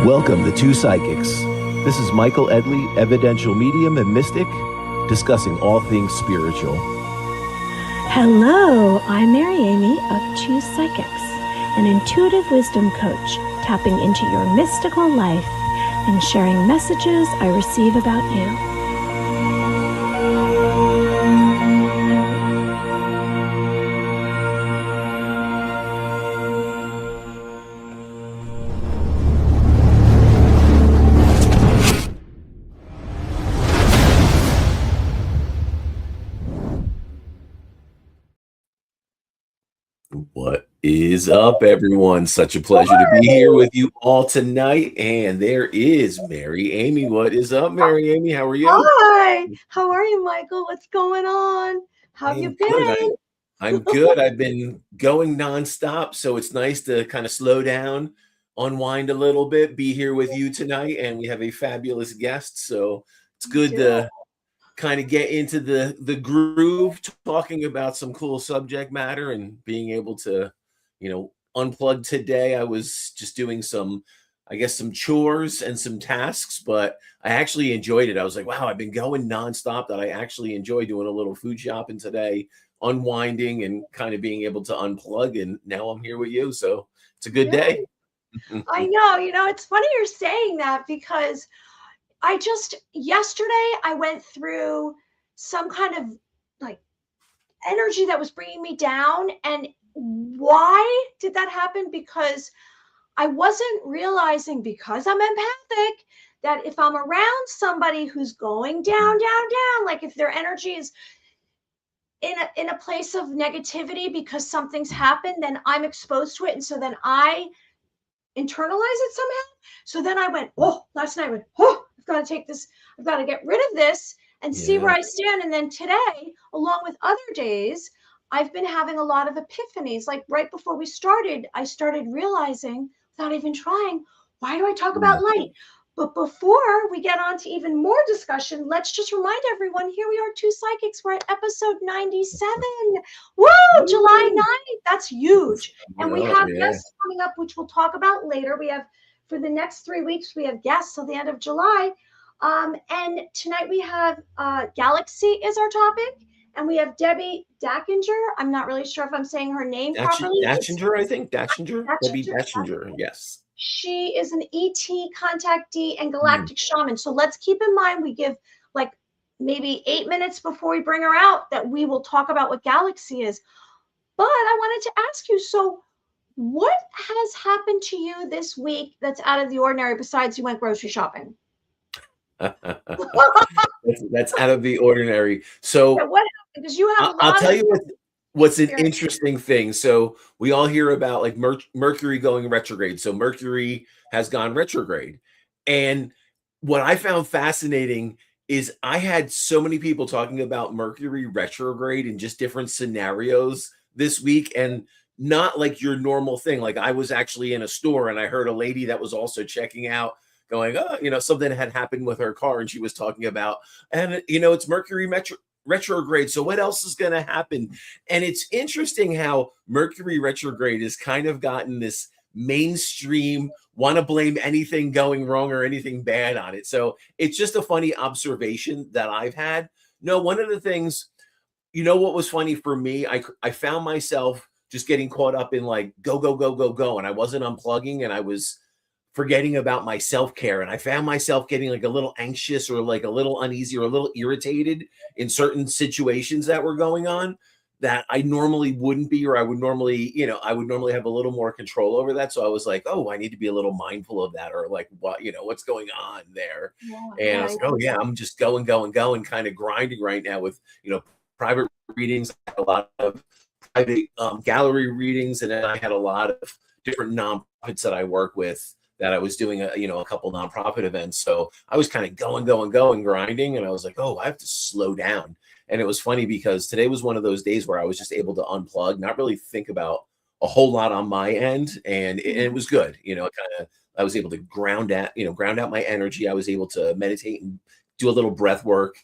Welcome to Two Psychics. This is Michael Edley, evidential medium and mystic, discussing all things spiritual. Hello, I'm Mary Amy of Two Psychics, an intuitive wisdom coach, tapping into your mystical life and sharing messages I receive about you. What is up, everyone? Such a pleasure to be here with you all tonight. And there is Mary Amy. What is up, Mary Amy? How are you? Hi. How are you, Michael? What's going on? How have you been? I'm good. I've been going nonstop, so it's nice to kind of slow down, unwind a little bit, be here with you tonight. And we have a fabulous guest, so it's good to kind of get into the groove, talking about some cool subject matter and being able to, unplug today. I was just doing some chores and some tasks, but I actually enjoyed it. I was like, wow, I've been going nonstop, that I actually enjoy doing a little food shopping today, unwinding and kind of being able to unplug. And now I'm here with you. So it's a good day. I know, it's funny you're saying that, because yesterday I went through some kind of like energy that was bringing me down. And why did that happen? Because I wasn't realizing, because I'm empathic, that if I'm around somebody who's going down, like if their energy is in a place of negativity because something's happened, then I'm exposed to it. And so then I internalize it somehow. So then I went, last night I went, I've got to take this, I've got to get rid of this and see where I stand. And then today, along with other days, I've been having a lot of epiphanies. Like right before we started, I started realizing, without even trying, why do I talk about light? But before we get on to even more discussion, let's just remind everyone, here we are, Two Psychics. We're at episode 97. Woo! July 9th. That's huge. And we have guests coming up, which we'll talk about later. We have, for the next 3 weeks, we have guests till the end of July. And tonight we have Galaxy is our topic. And we have Debbi Dachinger. I'm not really sure if I'm saying her name properly. Dachinger, I think. Dachinger. Debbi Dachinger, yes. She is an ET, Contactee, and Galactic Shaman. So let's keep in mind, we give like maybe 8 minutes before we bring her out that we will talk about what Galaxy is. But I wanted to ask you, so what has happened to you this week that's out of the ordinary besides you went grocery shopping? That's out of the ordinary. So what happened? Because you have I'll tell you what's an interesting thing. So we all hear about like Mercury going retrograde. So Mercury has gone retrograde. And what I found fascinating is I had so many people talking about Mercury retrograde in just different scenarios this week, and not like your normal thing. Like I was actually in a store and I heard a lady that was also checking out going, something had happened with her car, and she was talking about, and it's Mercury retrograde. So what else is going to happen? And it's interesting how Mercury retrograde has kind of gotten this mainstream, want to blame anything going wrong or anything bad on it. So it's just a funny observation that I've had. No, one of the things, what was funny for me, I found myself just getting caught up in like, go. And I wasn't unplugging, and I was forgetting about my self-care. And I found myself getting like a little anxious or like a little uneasy or a little irritated in certain situations that were going on that I normally wouldn't be, or I would normally have a little more control over that. So I was like, I need to be a little mindful of that, or like what's going on there. And I was like, I'm just going, kind of grinding right now with, private readings. I had a lot of private gallery readings. And then I had a lot of different nonprofits that I work with, that I was doing a couple nonprofit events. So I was kind of going, grinding. And I was like, I have to slow down. And it was funny because today was one of those days where I was just able to unplug, not really think about a whole lot on my end. And it was good. I was able to ground out my energy. I was able to meditate and do a little breath work,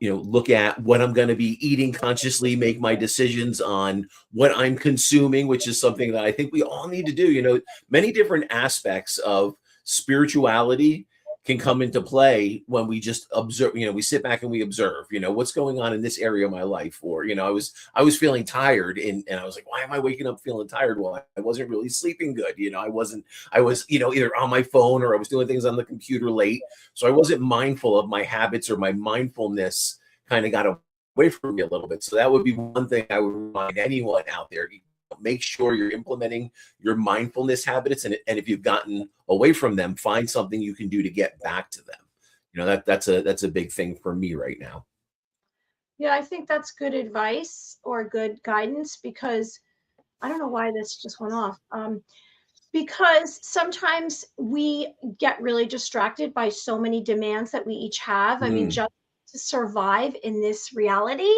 look at what I'm going to be eating consciously, make my decisions on what I'm consuming, which is something that I think we all need to do. Many different aspects of spirituality can come into play when we just observe, we sit back and we observe, what's going on in this area of my life. Or, I was feeling tired and I was like, why am I waking up feeling tired? Well, I wasn't really sleeping good. I was, either on my phone or I was doing things on the computer late. So I wasn't mindful of my habits, or my mindfulness kind of got away from me a little bit. So that would be one thing I would remind anyone out there. Make sure you're implementing your mindfulness habits, and if you've gotten away from them, find something you can do to get back to them. That's a big thing for me right now. Yeah, I think that's good advice or good guidance, because I don't know why this just went off. Because sometimes we get really distracted by so many demands that we each have. I mean, just to survive in this reality,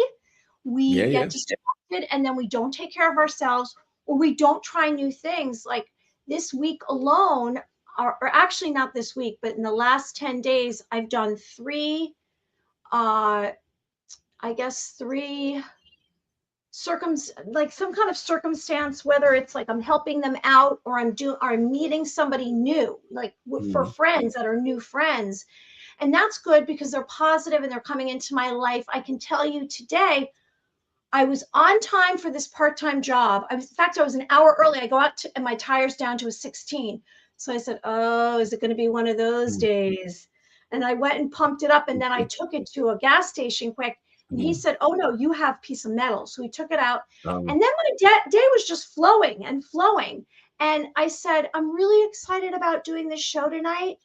we get distracted, and then we don't take care of ourselves, or we don't try new things. Like this week alone, or actually not this week, but in the last 10 days, I've done three like some kind of circumstance, whether it's like I'm helping them out, or I'm meeting somebody new, like for friends that are new friends. And that's good because they're positive and they're coming into my life. I can tell you today, I was on time for this part-time job. In fact, I was an hour early. I go out and my tire's down to a 16. So I said, oh, is it going to be one of those days? And I went and pumped it up, and then I took it to a gas station quick. And he said, oh, no, you have a piece of metal. So he took it out. And then my day was just flowing and flowing. And I said, I'm really excited about doing this show tonight,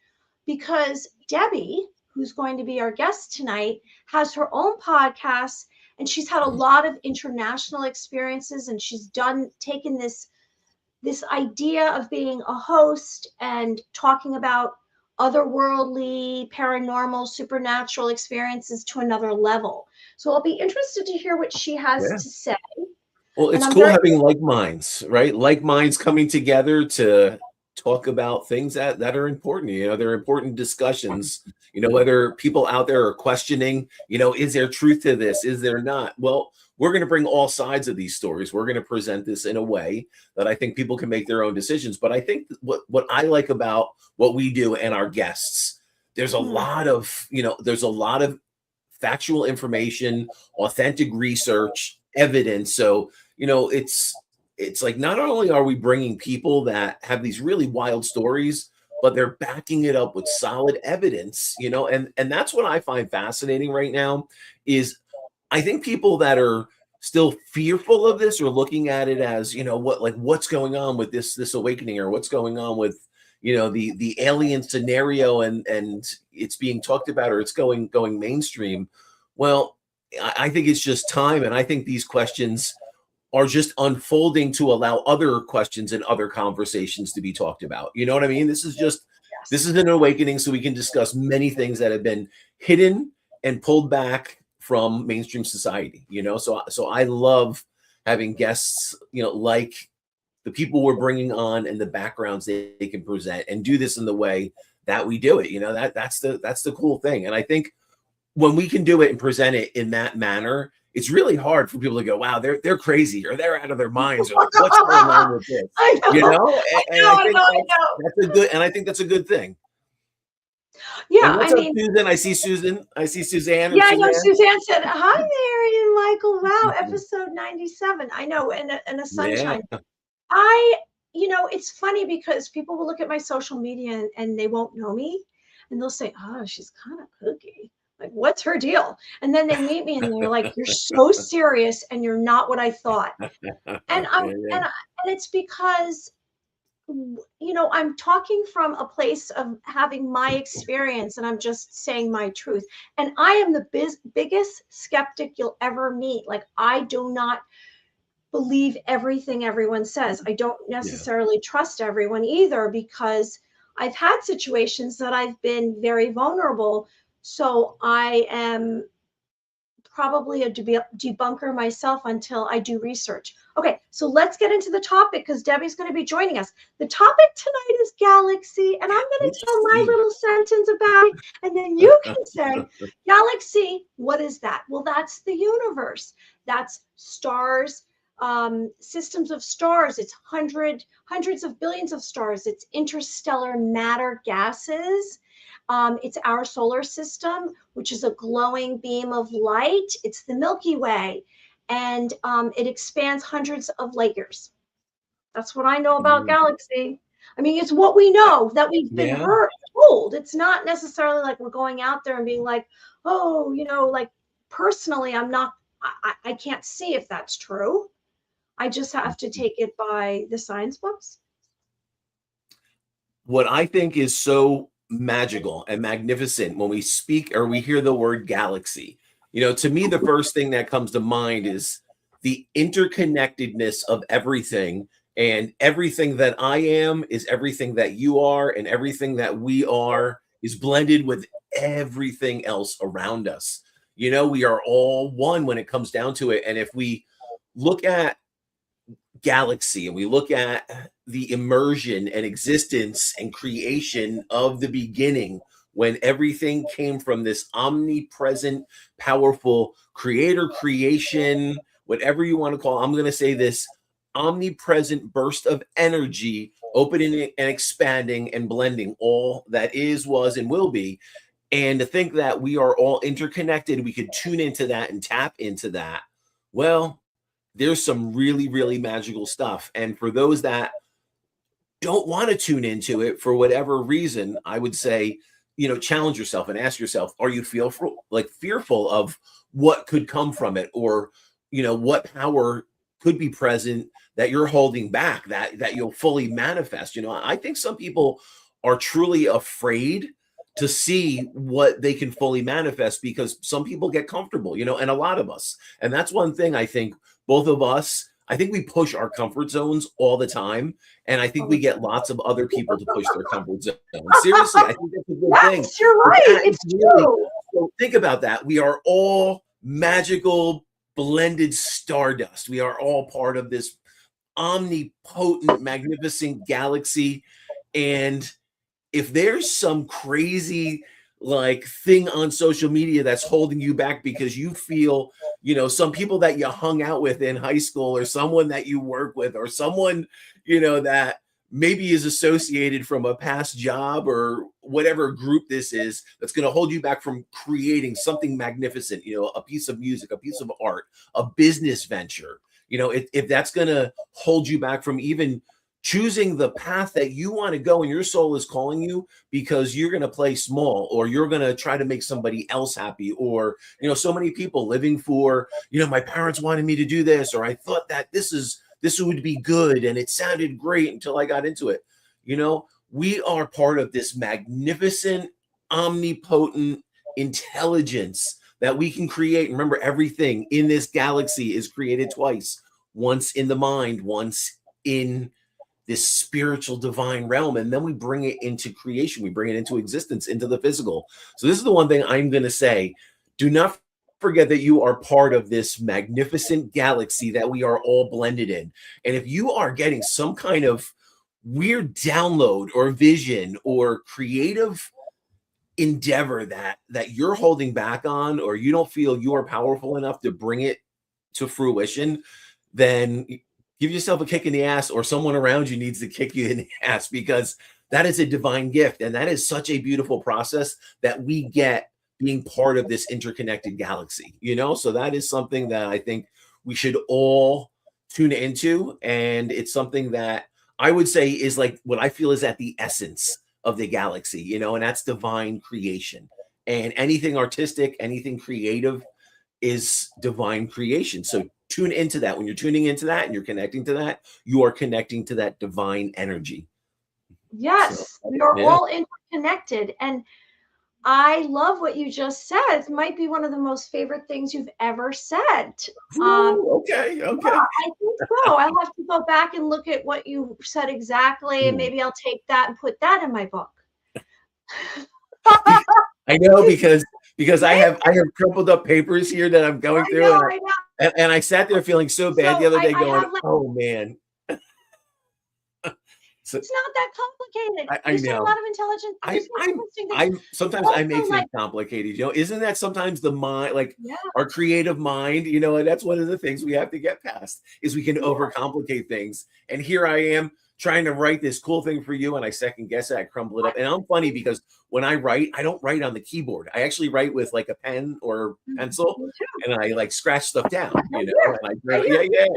because Debbie, who's going to be our guest tonight, has her own podcast. And she's had a lot of international experiences, and she's taken this idea of being a host and talking about otherworldly, paranormal, supernatural experiences to another level. So I'll be interested to hear what she has to say. Well, it's cool having like minds, right? Like minds coming together to talk about things that are important. They're important discussions, whether people out there are questioning, is there truth to this? Is there not? Well, we're going to bring all sides of these stories. We're going to present this in a way that I think people can make their own decisions. But I think what I like about what we do and our guests, there's a lot of factual information, authentic research, evidence. So, it's like, not only are we bringing people that have these really wild stories, but they're backing it up with solid evidence, and that's what I find fascinating right now. Is I think people that are still fearful of this, or looking at it as, what's going on with this awakening, or what's going on with, the alien scenario, and it's being talked about, or it's going mainstream. Well, I think it's just time. And I think these questions are just unfolding to allow other questions and other conversations to be talked about. You know what I mean? This is an awakening, so we can discuss many things that have been hidden and pulled back from mainstream society. So I love having guests, like the people we're bringing on, and the backgrounds they can present, and do this in the way that we do it. That's the cool thing. And I think when we can do it and present it in that manner, it's really hard for people to go, wow, they're crazy, or they're out of their minds, or like, what's going on with this? I know. I think that's a good thing. Yeah, and what's up, Susan? I see Susan. I see Suzanne. Yeah, I know. Suzanne said, hi, Mary and Michael. Wow, episode 97. I know, and a sunshine. Yeah. It's funny because people will look at my social media and they won't know me, and they'll say, oh, she's kind of kooky. Like, what's her deal? And then they meet me and they're like, you're so serious and you're not what I thought. And and it's because, I'm talking from a place of having my experience, and I'm just saying my truth. And I am the biggest skeptic you'll ever meet. Like, I do not believe everything everyone says. I don't necessarily trust everyone either, because I've had situations that I've been very vulnerable. So I am probably a debunker myself until I do research. Okay, so let's get into the topic, because Debbie's going to be joining us. The topic tonight is galaxy, and I'm going to tell my little sentence about it, and then you can say, galaxy, what is that? Well, that's the universe. That's stars, systems of stars. It's hundreds of billions of stars. It's interstellar matter gases. It's our solar system, which is a glowing beam of light. It's the Milky Way, and it expands hundreds of light years. That's what I know about galaxy. I mean, it's what we know that we've been told. It's not necessarily like we're going out there and being like, oh, you know, like personally, I can't see if that's true. I just have to take it by the science books. What I think is so magical and magnificent when we speak or we hear the word galaxy, you know, to me, the first thing that comes to mind is the interconnectedness of everything. And everything that I am is everything that you are, and everything that we are is blended with everything else around us. You know, we are all one when it comes down to it. And if we look at galaxy and we look at the immersion and existence and creation of the beginning, when everything came from this omnipresent, powerful creator creation, whatever you want to call it, I'm going to say this omnipresent burst of energy, opening and expanding and blending all that is, was, and will be. And to think that we are all interconnected, we could tune into that and tap into that. Well, there's some really, really magical stuff. And for those that don't want to tune into it for whatever reason, I would say, you know, challenge yourself and ask yourself, are you fearful of what could come from it? Or, you know, what power could be present that you're holding back, that you'll fully manifest? You know, I think some people are truly afraid to see what they can fully manifest because some people get comfortable, you know, and a lot of us. And that's one thing I think both of us, I think we push our comfort zones all the time. And I think we get lots of other people to push their comfort zone. Seriously, I think that's a good thing. You're right. It's true. So think about that. We are all magical, blended stardust. We are all part of this omnipotent, magnificent galaxy. And if there's some crazy like thing on social media that's holding you back because you feel, you know, some people that you hung out with in high school, or someone that you work with, or someone, you know, that maybe is associated from a past job or whatever group this is, that's going to hold you back from creating something magnificent, you know, a piece of music, a piece of art, a business venture, you know, if that's going to hold you back from even choosing the path that you want to go and your soul is calling you, because you're going to play small, or you're going to try to make somebody else happy, or, you know, so many people living for, you know, my parents wanted me to do this, or I thought that this would be good and it sounded great until I got into it. You know, we are part of this magnificent, omnipotent intelligence that we can create. Remember, everything in this galaxy is created twice, once in the mind, once in this spiritual divine realm, and then we bring it into creation. We bring it into existence, into the physical. So this is the one thing I'm going to say. Do not forget that you are part of this magnificent galaxy that we are all blended in. And if you are getting some kind of weird download or vision or creative endeavor that you're holding back on, or you don't feel you are powerful enough to bring it to fruition, then give yourself a kick in the ass, or someone around you needs to kick you in the ass, because that is a divine gift. And that is such a beautiful process that we get being part of this interconnected galaxy, you know? So that is something that I think we should all tune into. And it's something that I would say is like what I feel is at the essence of the galaxy, you know, and that's divine creation. And anything artistic, anything creative is divine creation. So tune into that. When you're tuning into that and you're connecting to that, you are connecting to that divine energy. Yes, we are all interconnected. And I love what you just said. It might be one of the most favorite things you've ever said. Okay. Yeah, I think so. I'll have to go back and look at what you said exactly, and maybe I'll take that and put that in my book. I know, because I have crumpled up papers here that I'm going through. I know. And I sat there feeling so bad the other day going, oh man. So It's not that complicated. I You said a know. lot of intelligent things. I'm sometimes I make Also, things complicated. You know, isn't that sometimes the mind, like yeah, our creative mind? You know, and that's one of the things we have to get past is we can yeah. overcomplicate things. And here I am trying to write this cool thing for you, and I second guess it, I crumble it up. And I'm funny because when I write, I don't write on the keyboard. I actually write with like a pen or pencil, Me too. and I like scratch stuff down. You know, Right and here. yeah, Right here.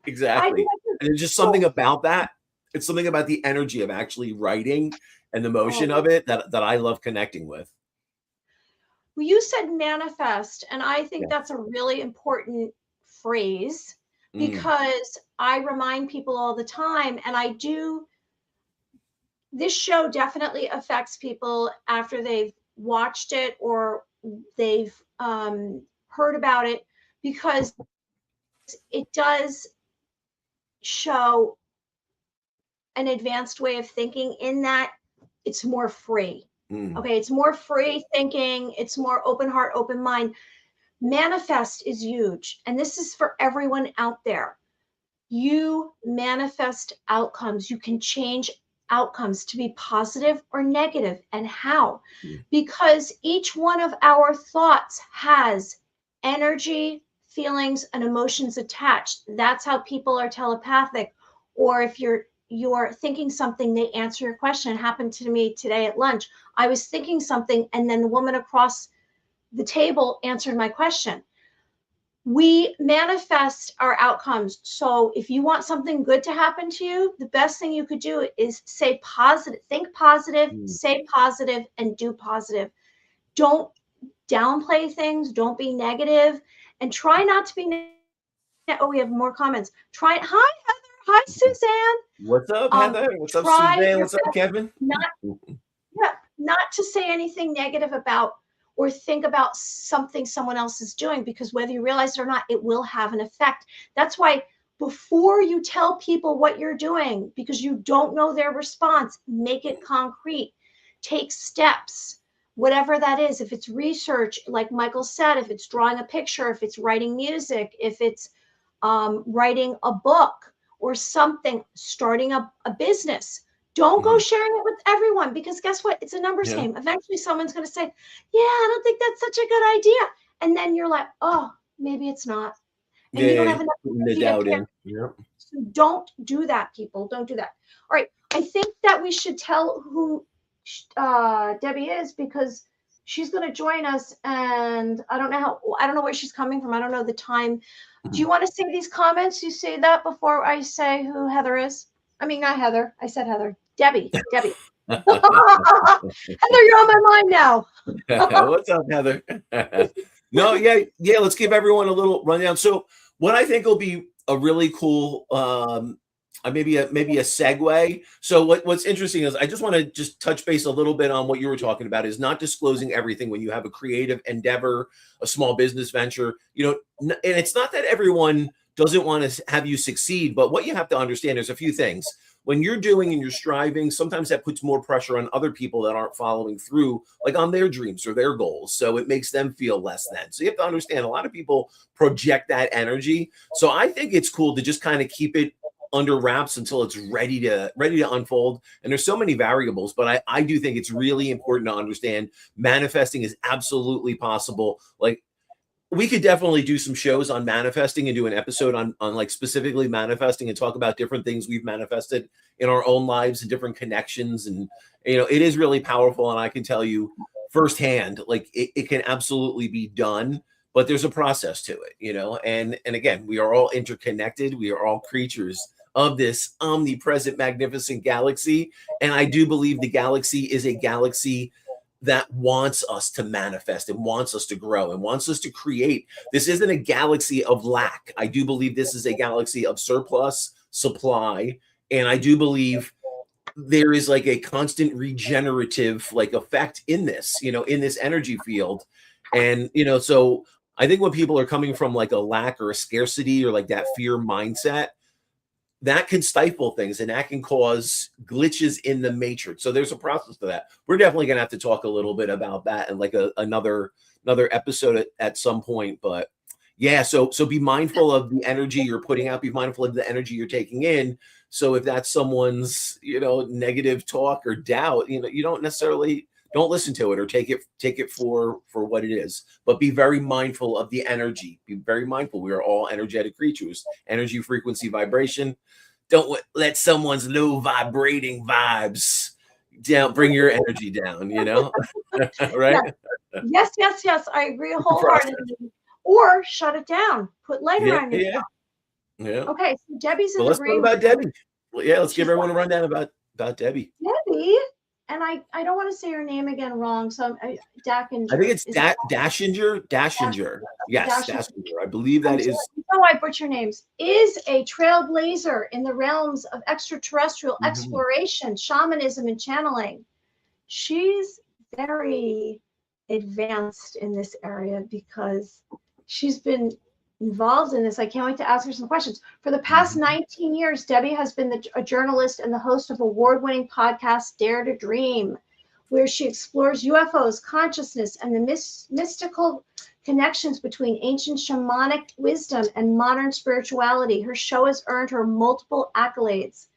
exactly. I do. And there's just something about that. It's something about the energy of actually writing and the motion of it that I love connecting with. Well, you said manifest, and I think Yeah. that's a really important phrase Mm. because I remind people all the time, and I do. This show definitely affects people after they've watched it or they've heard about it, because it does show an advanced way of thinking in that it's more free. Mm. Okay, it's more free thinking, it's more open heart, open mind. Manifest is huge, and this is for everyone out there. You manifest outcomes. You can change outcomes to be positive or negative. And how? Because each one of our thoughts has energy, feelings, and emotions attached. That's how people are telepathic. Or if you're thinking something, they answer your question. It happened to me today at lunch. I was thinking something, and then the woman across the table answered my question. We manifest our outcomes. So if you want something good to happen to you, the best thing you could do is say positive, think positive, say positive, and do positive. Don't downplay things. Don't be negative, and try not to be. Oh, we have more comments. Hi, Heather. Hi, Suzanne. What's up, Heather? What's up, Suzanne? What's up, Kevin? Not to say anything negative about or think about something someone else is doing, because whether you realize it or not, it will have an effect. That's why before you tell people what you're doing, because you don't know their response, make it concrete. Take steps, whatever that is. If it's research, like Michael said, if it's drawing a picture, if it's writing music, if it's writing a book or something, starting a business. Don't go sharing it with everyone, because guess what? It's a numbers game. Eventually someone's going to say, yeah, I don't think that's such a good idea. And then you're like, oh, maybe it's not. And you don't have enough. So don't do that, people. Don't do that. All right. I think that we should tell who Debbie is, because she's going to join us, and I don't know where she's coming from. I don't know the time. Do you want to say these comments? You say that before I say who Heather is? I mean, not Heather. I said Heather. Debbie. Heather, you're on my mind now. What's up, Heather? No, yeah. Let's give everyone a little rundown. So, what I think will be a really cool, maybe a segue. So, what's interesting is I just want to just touch base a little bit on what you were talking about. Is not disclosing everything when you have a creative endeavor, a small business venture. You know, and it's not that everyone doesn't want to have you succeed, but what you have to understand, there's a few things. When you're doing and you're striving, sometimes that puts more pressure on other people that aren't following through, like on their dreams or their goals. So it makes them feel less than. So you have to understand, a lot of people project that energy. So I think it's cool to just kind of keep it under wraps until it's ready to unfold. And there's so many variables, but I do think it's really important to understand manifesting is absolutely possible. Like, we could definitely do some shows on manifesting and do an episode on like specifically manifesting and talk about different things we've manifested in our own lives and different connections. And, you know, it is really powerful. And I can tell you firsthand, like it can absolutely be done, but there's a process to it, you know? And again, we are all interconnected. We are all creatures of this omnipresent, magnificent galaxy. And I do believe the galaxy is a galaxy that wants us to manifest and wants us to grow and wants us to create. This isn't a galaxy of lack. I do believe this is a galaxy of surplus supply. And I do believe there is like a constant regenerative like effect in this, you know, in this energy field. And, you know, so I think when people are coming from like a lack or a scarcity or like that fear mindset, that can stifle things and that can cause glitches in the matrix. So there's a process to that. We're definitely going to have to talk a little bit about that and like another episode at some point. But Yeah, so be mindful of the energy you're putting out, be mindful of the energy you're taking in. So if that's someone's, negative talk or doubt, you don't listen to it or take it for what it is, but be very mindful of the energy. Be very mindful. We are all energetic creatures, energy, frequency, vibration. Don't let someone's low vibrating vibes down, bring your energy down, right? Yes. I agree wholeheartedly. Or shut it down. Put lighter on yourself. Yeah. Okay, so Debbie's in Well, the let's talk room. about Debbie. Well, yeah, let's give everyone a rundown about Debbie. Debbie, and I don't want to say her name again wrong, so Dachinger. I think it's Dachinger. Yes, Dachinger. I believe that is. I butcher names. Is a trailblazer in the realms of extraterrestrial exploration, shamanism, and channeling. She's very advanced in this area because she's been involved in this. I can't wait to ask her some questions. For the past 19 years, Debbie has been a journalist and the host of award-winning podcast Dare to Dream, where she explores UFOs, consciousness, and the mystical connections between ancient shamanic wisdom and modern spirituality. Her show has earned her multiple accolades,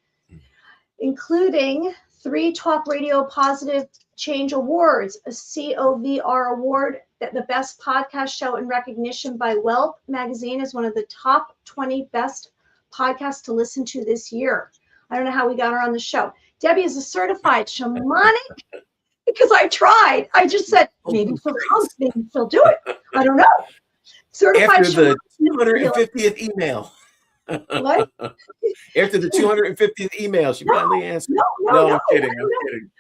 including 3 Talk Radio Positive Change Awards, a COVR Award, the best podcast show in recognition by WELP Magazine as one of the top 20 best podcasts to listen to this year. I don't know how we got her on the show. Debbie is a certified shamanic, because I tried. I just said, maybe she'll come, maybe she'll do it. I don't know. Certified after the 250th email. What? After the 250th email, she finally answered. No, I'm kidding.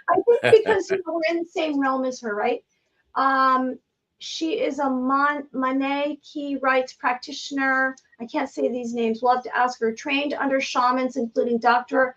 I think because we're in the same realm as her, right? She is a Munay Ki Rites Practitioner. I can't say these names. We'll have to ask her. Trained under shamans, including Dr.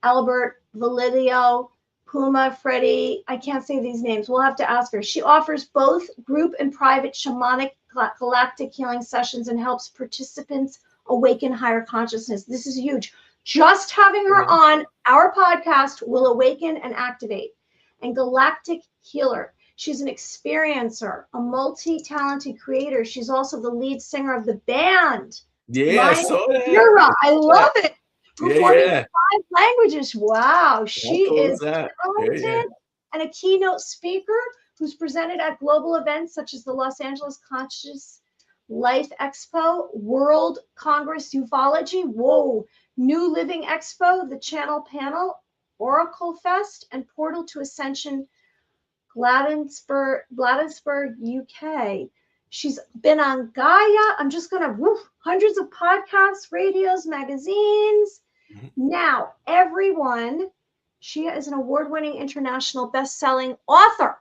Alberto Villoldo, Puma Fredy. I can't say these names. We'll have to ask her. She offers both group and private shamanic galactic healing sessions and helps participants awaken higher consciousness. This is huge. Just having her on our podcast will awaken and activate. And Galactic Healer. She's an experiencer, a multi-talented creator. She's also the lead singer of the band. Yeah, I saw that. Lyra. I love it. Performing Yeah. 5 languages. Wow. She is that. talented and a keynote speaker who's presented at global events such as the Los Angeles Conscious Life Expo, World Congress UFOlogy, New Living Expo, the Channel Panel, OracleFest, and Portal to Ascension Glastonbury U.K. She's been on GAIA. I'm just going to hundreds of podcasts, radios, magazines. Now, everyone, she is an award-winning international best-selling author.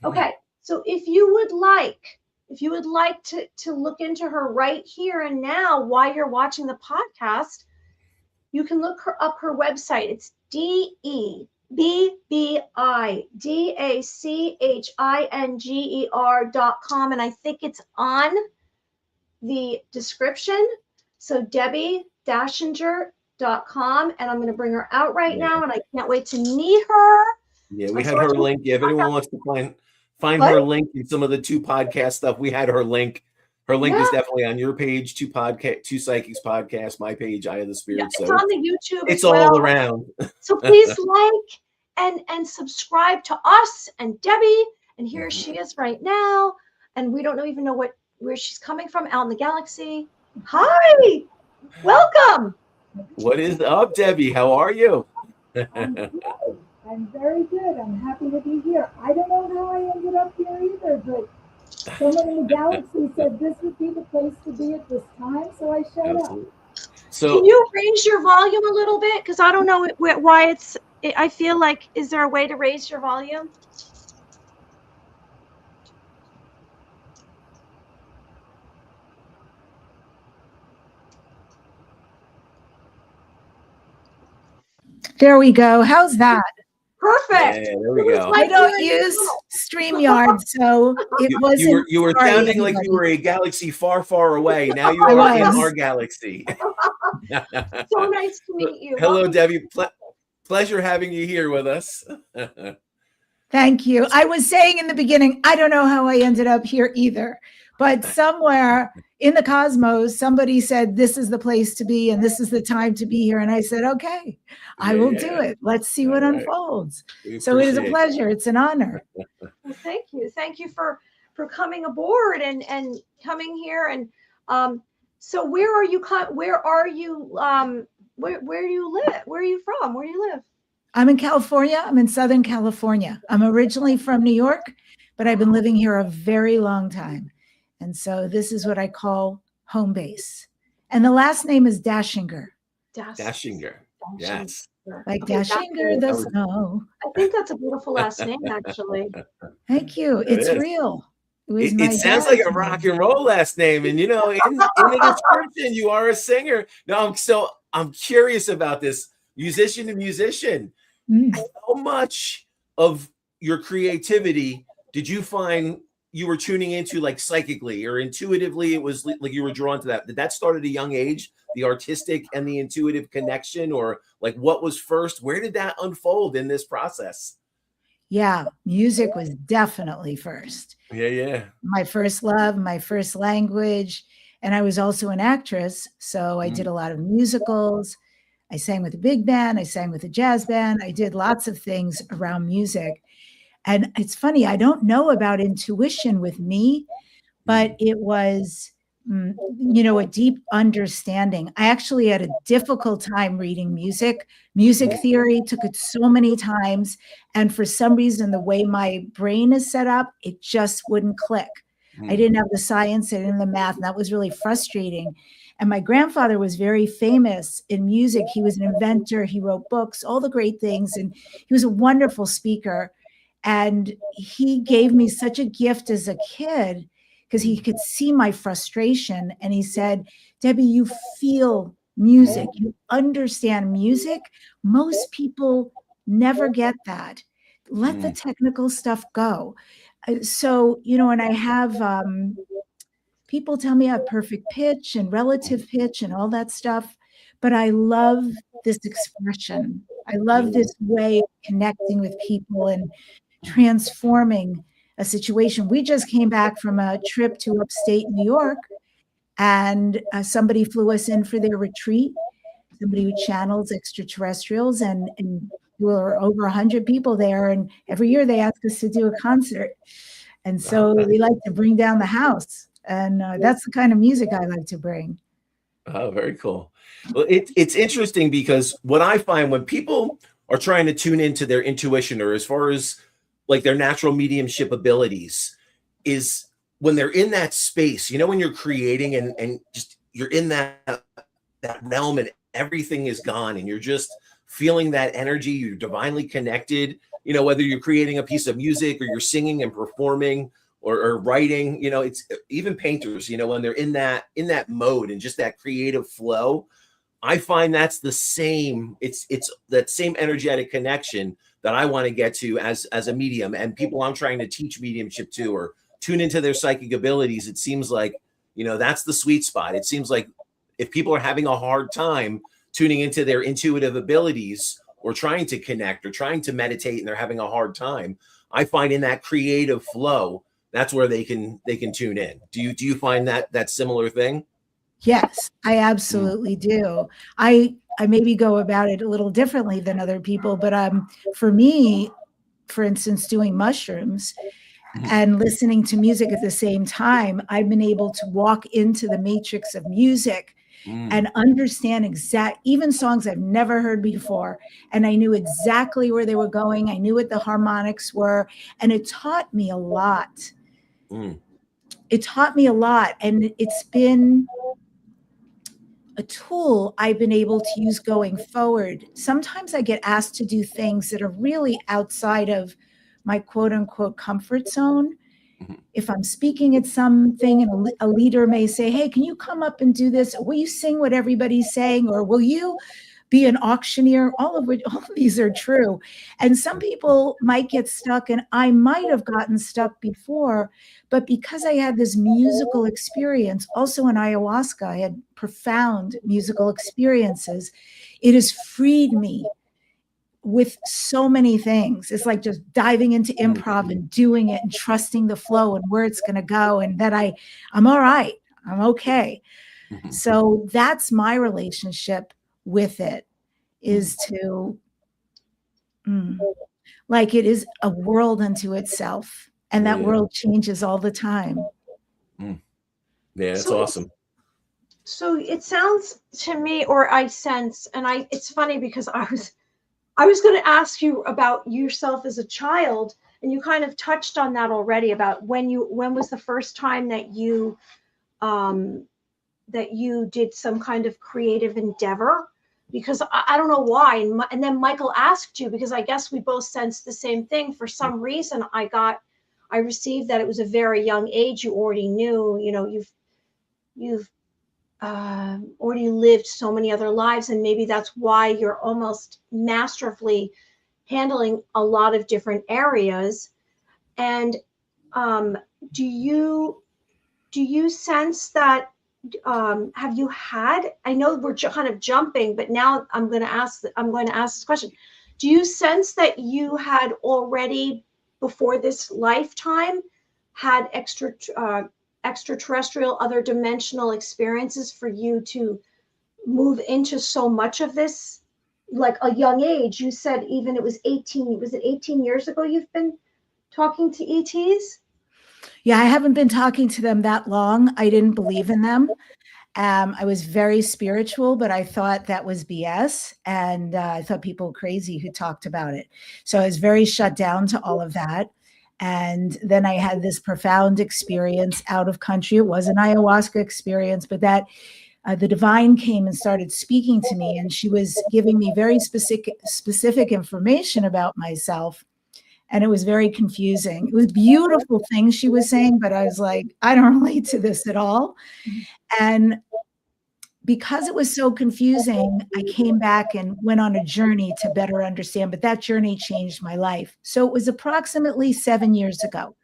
Okay, so if you would like to look into her right here and now while you're watching the podcast, you can look up her website. It's DebbieDachinger.com, and I think it's on the description. So DebbieDachinger.com, and I'm going to bring her out right now, and I can't wait to meet her. Yeah, we had her link. Yeah, if anyone wants to find her link in some of the 2 podcast stuff, we had her link. Her link is definitely on your page, 2 Psychics podcast, my page, Eye of the Spirit. It's on the YouTube. It's all around. So please like and subscribe to us and Debbie. And here she is right now. And we don't even know where she's coming from, out in the galaxy. Hi, welcome. What is up, Debbie? How are you? I'm very good. I'm happy to be here. I don't know how I ended up here either, but someone in the galaxy said this would be the place to be at this time, so I showed up. So, can you raise your volume a little bit? Because I don't know why I feel like, is there a way to raise your volume? There we go. How's that? Perfect. Yeah, there we go. I don't use StreamYard, so it wasn't. You were sounding like you were a galaxy far, far away. Now you are in our galaxy. So nice to meet you. Hello, Debbie. Pleasure having you here with us. Thank you. I was saying in the beginning, I don't know how I ended up here either, But somewhere in the cosmos, somebody said, this is the place to be and this is the time to be here. And I said, okay, I will do it. Let's see what unfolds. So it is a pleasure. It's an honor. Well, thank you. Thank you for coming aboard and coming here. And so where are you? Where are you? Where do you live? Where are you from? Where do you live? I'm in California. I'm in Southern California. I'm originally from New York, but I've been living here a very long time. And so this is what I call home base. And the last name is Dachinger. Dachinger. Yes. Like Dachinger the snow. I think that's a beautiful last name, actually. Thank you. It's real. It sounds like a rock and roll last name. And, you know, in the description, you are a singer. No, I'm curious about this. Musician to musician. How much of your creativity did you find you were tuning into, like psychically or intuitively? It was like you were drawn to that. Did that start at a young age, the artistic and the intuitive connection, or like what was first? Where did that unfold in this process? Yeah, music was definitely first. Yeah. My first love, my first language. And I was also an actress. So I did a lot of musicals. I sang with a big band. I sang with a jazz band. I did lots of things around music. And it's funny, I don't know about intuition with me, but it was, a deep understanding. I actually had a difficult time reading music. Music theory, took it so many times. And for some reason, the way my brain is set up, it just wouldn't click. I didn't have the science, I didn't have the math, and that was really frustrating. And my grandfather was very famous in music. He was an inventor. He wrote books, all the great things. And he was a wonderful speaker. And he gave me such a gift as a kid because he could see my frustration. And he said, Debbie, you feel music. You understand music. Most people never get that. Let the technical stuff go. So, and I have people tell me I have perfect pitch and relative pitch and all that stuff. But I love this expression. I love this way of connecting with people and transforming a situation. We just came back from a trip to upstate New York, and somebody flew us in for their retreat, somebody who channels extraterrestrials, and there were over 100 people there. And every year they ask us to do a concert. And so we like to bring down the house. And that's the kind of music I like to bring. Oh, very cool. Well, it's interesting because what I find when people are trying to tune into their intuition, or as far as like their natural mediumship abilities, is when they're in that space, when you're creating and just you're in that realm and everything is gone and you're just feeling that energy, you're divinely connected, whether you're creating a piece of music or you're singing and performing or writing, it's even painters, when they're in that mode and just that creative flow. I find that's the same. It's that same energetic connection that I want to get to as a medium, and people I'm trying to teach mediumship to or tune into their psychic abilities. It seems like, that's the sweet spot. It seems like if people are having a hard time tuning into their intuitive abilities or trying to connect or trying to meditate and they're having a hard time, I find in that creative flow, that's where they can tune in. Do you find that similar thing? Yes, I absolutely do. I maybe go about it a little differently than other people, but for me, for instance, doing mushrooms and listening to music at the same time, I've been able to walk into the matrix of music and understand even songs I've never heard before. And I knew exactly where they were going. I knew what the harmonics were, and it taught me a lot. It taught me a lot, and it's been a tool I've been able to use going forward. Sometimes I get asked to do things that are really outside of my quote unquote comfort zone. If I'm speaking at something and a leader may say, hey, can you come up and do this? Will you sing what everybody's saying? Or will you be an auctioneer? All of these are true. And some people might get stuck, and I might have gotten stuck before, but because I had this musical experience, also in ayahuasca, I had profound musical experiences. It has freed me with so many things. It's like just diving into improv and doing it and trusting the flow and where it's going to go. And that I'm all right. I'm okay. So that's my relationship with it, is to, like, it is a world unto itself. And that world changes all the time. Yeah, that's awesome. So it sounds to me, or I sense, and it's funny because I was going to ask you about yourself as a child, and you kind of touched on that already, about when was the first time that you did some kind of creative endeavor, because I don't know why. And then Michael asked you, because I guess we both sensed the same thing. For some reason, I received that it was a very young age. You already knew, you've already lived so many other lives, and maybe that's why you're almost masterfully handling a lot of different areas. And do you sense that, have you had, I know we're kind of jumping, but now I'm going to ask this question. Do you sense that you had already, before this lifetime, had extraterrestrial, other dimensional experiences for you to move into so much of this, like a young age? You said even it was 18 years ago you've been talking to ETs? Yeah, I haven't been talking to them that long. I didn't believe in them. I was very spiritual, but I thought that was BS. And I thought people were crazy who talked about it. So I was very shut down to all of that. And then I had this profound experience out of country. It was an ayahuasca experience, but that the divine came and started speaking to me, and she was giving me very specific information about myself. And it was very confusing. It was beautiful things she was saying, but I was like, I don't relate to this at all. And because it was so confusing, I came back and went on a journey to better understand, but that journey changed my life. So it was approximately 7 years ago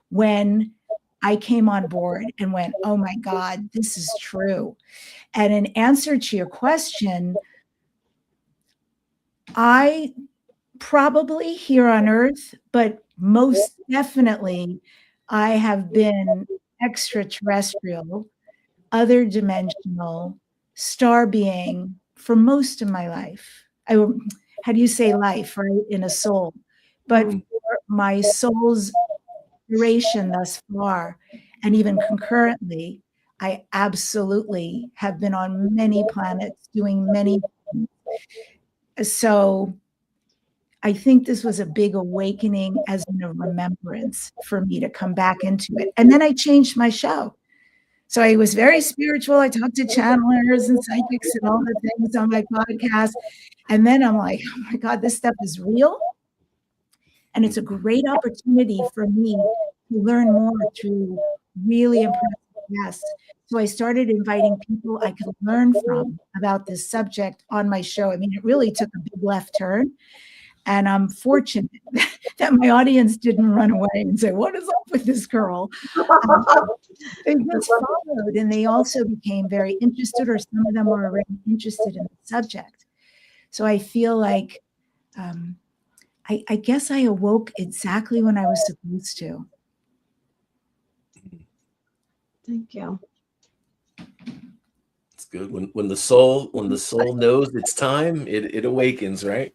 when I came on board and went, oh my God, this is true. And in answer to your question, I probably here on Earth, but most definitely I have been extraterrestrial, other dimensional, star being for most of my life. How do you say life, right? In a soul. But for my soul's duration thus far, and even concurrently, I absolutely have been on many planets doing many things. So I think this was a big awakening, as in a remembrance for me to come back into it. And then I changed my show. So I was very spiritual. I talked to channelers and psychics and all the things on my podcast. And then I'm like, oh my God, this stuff is real. And it's a great opportunity for me to learn more through really impressive guests. So I started inviting people I could learn from about this subject on my show. I mean, it really took a big left turn. And I'm fortunate that my audience didn't run away and say, what is up with this girl? They just followed, and they also became very interested, or some of them were already interested in the subject. So I feel like, I guess I awoke exactly when I was supposed to. Thank you. It's good. When the soul knows it's time, it awakens, right?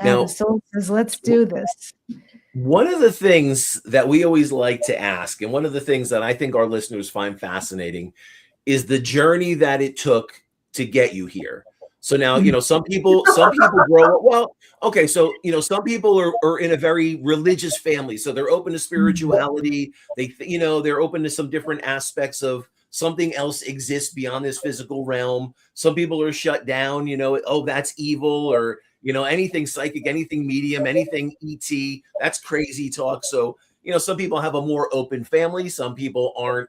Now, the soul says, let's do this. One of the things that we always like to ask, and one of the things that I think our listeners find fascinating, is the journey that it took to get you here. So now, some people grow up, well, okay. So, some people are in a very religious family. So they're open to spirituality. They're open to some different aspects of something else exists beyond this physical realm. Some people are shut down, oh, that's evil, or, anything psychic, anything medium, anything ET, that's crazy talk. So, some people have a more open family. Some people aren't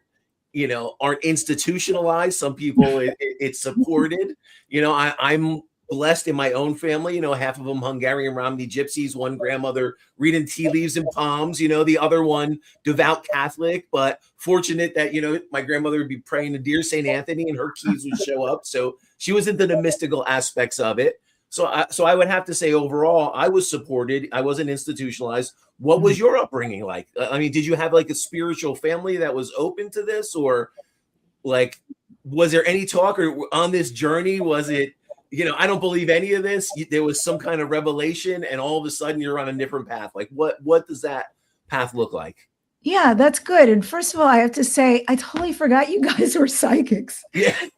institutionalized. Some people it's supported. I'm blessed in my own family. Half of them Hungarian Romney gypsies, one grandmother reading tea leaves and palms, the other one devout Catholic, but fortunate that, my grandmother would be praying to dear St. Anthony and her keys would show up. So she was into the mystical aspects of it. So I would have to say overall, I was supported. I wasn't institutionalized. What was your upbringing like? I mean, did you have like a spiritual family that was open to this, or like, was there any talk or on this journey? Was it, I don't believe any of this. There was some kind of revelation and all of a sudden you're on a different path. Like what does that path look like? Yeah, that's good. And first of all, I have to say, I totally forgot you guys were psychics. Yeah. You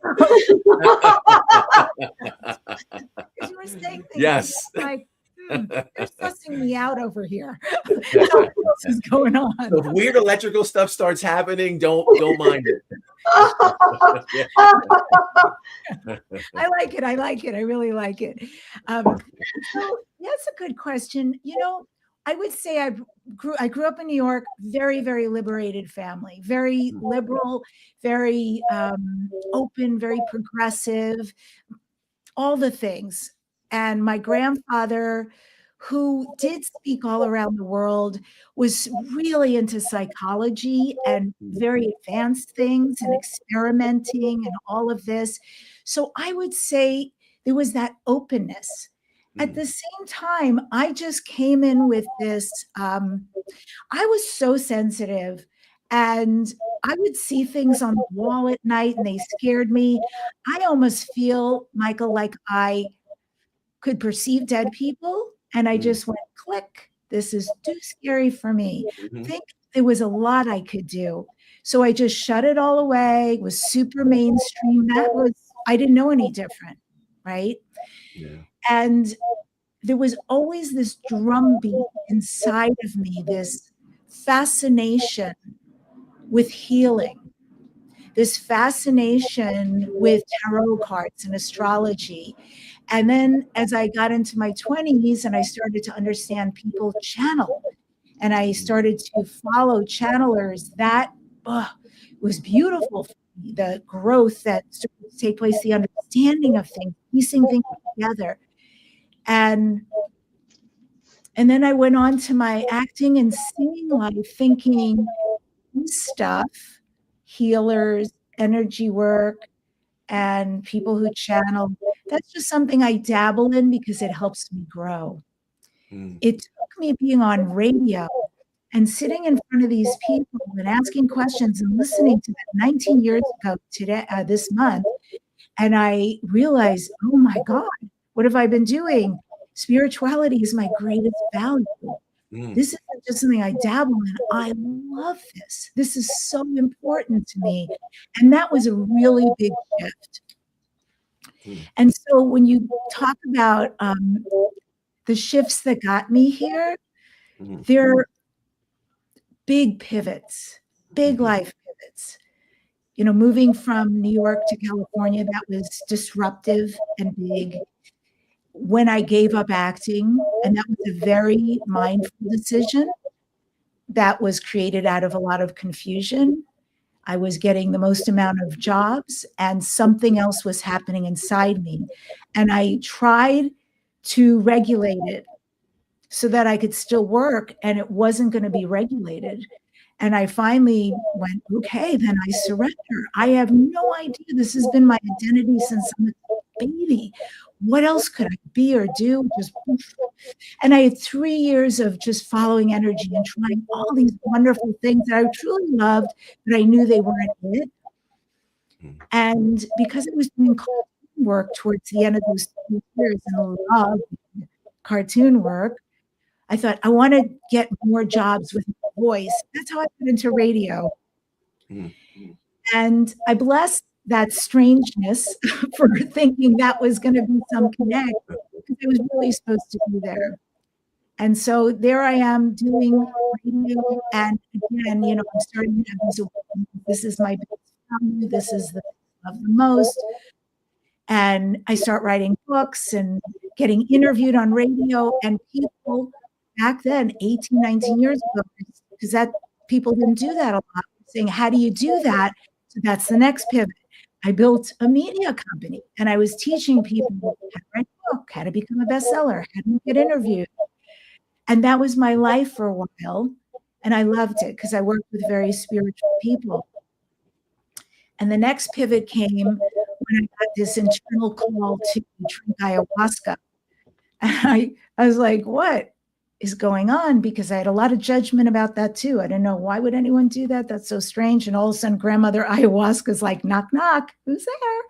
were saying things Yes. like, they're sussing me out over here. What else is going on? So if weird electrical stuff starts happening, don't mind it. I like it. I really like it. So that's a good question. I would say I grew up in New York, very, very liberated family, very liberal, very open, very progressive, all the things. And my grandfather, who did speak all around the world, was really into psychology and very advanced things and experimenting and all of this. So I would say there was that openness. At the same time, I just came in with this, I was so sensitive, and I would see things on the wall at night and they scared me. I almost feel, Michael, like I could perceive dead people, and I just went, click, this is too scary for me. I think there was a lot I could do. So I just shut it all away, was super mainstream. I didn't know any different, right? Yeah. And there was always this drumbeat inside of me, this fascination with healing, this fascination with tarot cards and astrology. And then as I got into my 20s and I started to understand people channel, and I started to follow channelers, that was beautiful for me. The growth that started to take place, the understanding of things, piecing things together. And then I went on to my acting and singing life, thinking this stuff, healers, energy work, and people who channel, that's just something I dabble in because it helps me grow. It took me being on radio and sitting in front of these people and asking questions and listening to that 19 years ago today, this month. And I realized, oh my God, what have I been doing? Spirituality is my greatest value. This isn't just something I dabble in. I love this. This is so important to me. And that was a really big shift. And so when you talk about the shifts that got me here, they're big pivots, big life pivots. Moving from New York to California, that was disruptive and big. When I gave up acting, and that was a very mindful decision that was created out of a lot of confusion. I was getting the most amount of jobs and something else was happening inside me. And I tried to regulate it so that I could still work, and it wasn't going to be regulated. And I finally went, okay, then I surrender. I have no idea. This has been my identity since I'm a baby. What else could I be or do? And I had 3 years of just following energy and trying all these wonderful things that I truly loved, but I knew they weren't it. And because it was doing cartoon work towards the end of those 2 years and love cartoon work, I thought, I want to get more jobs with my voice. That's how I got into radio. And I blessed that strangeness for thinking that was going to be some connect, because I was really supposed to be there. And so there I am doing radio. And again, I'm starting to have these awakenings. This is my biggest value. This is the of the most. And I start writing books and getting interviewed on radio, and people back then, 18, 19 years ago, because that people didn't do that a lot, saying, how do you do that? So that's the next pivot. I built a media company, and I was teaching people how to write a book, how to become a bestseller, how to get interviewed. And that was my life for a while. And I loved it because I worked with very spiritual people. And the next pivot came when I got this internal call to drink ayahuasca. And I was like, what is going on? Because I had a lot of judgment about that too. I didn't know, why would anyone do that? That's so strange. And all of a sudden, grandmother ayahuasca's like, knock, knock, who's there?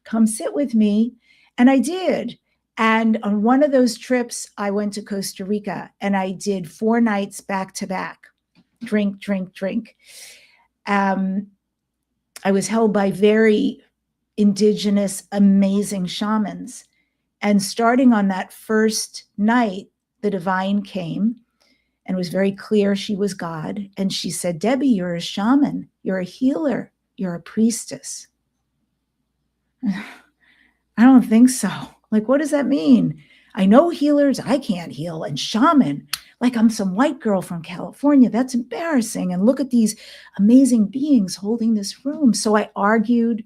Come sit with me. And I did. And on one of those trips, I went to Costa Rica and I did 4 nights back to back. Drink, drink, drink. I was held by very indigenous, amazing shamans. And starting on that first night, the divine came and it was very clear she was God. And she said, Debbie, you're a shaman, you're a healer, you're a priestess. I don't think so. Like, what does that mean? I know healers, I can't heal, and shaman, like I'm some white girl from California. That's embarrassing. And look at these amazing beings holding this room. So I argued,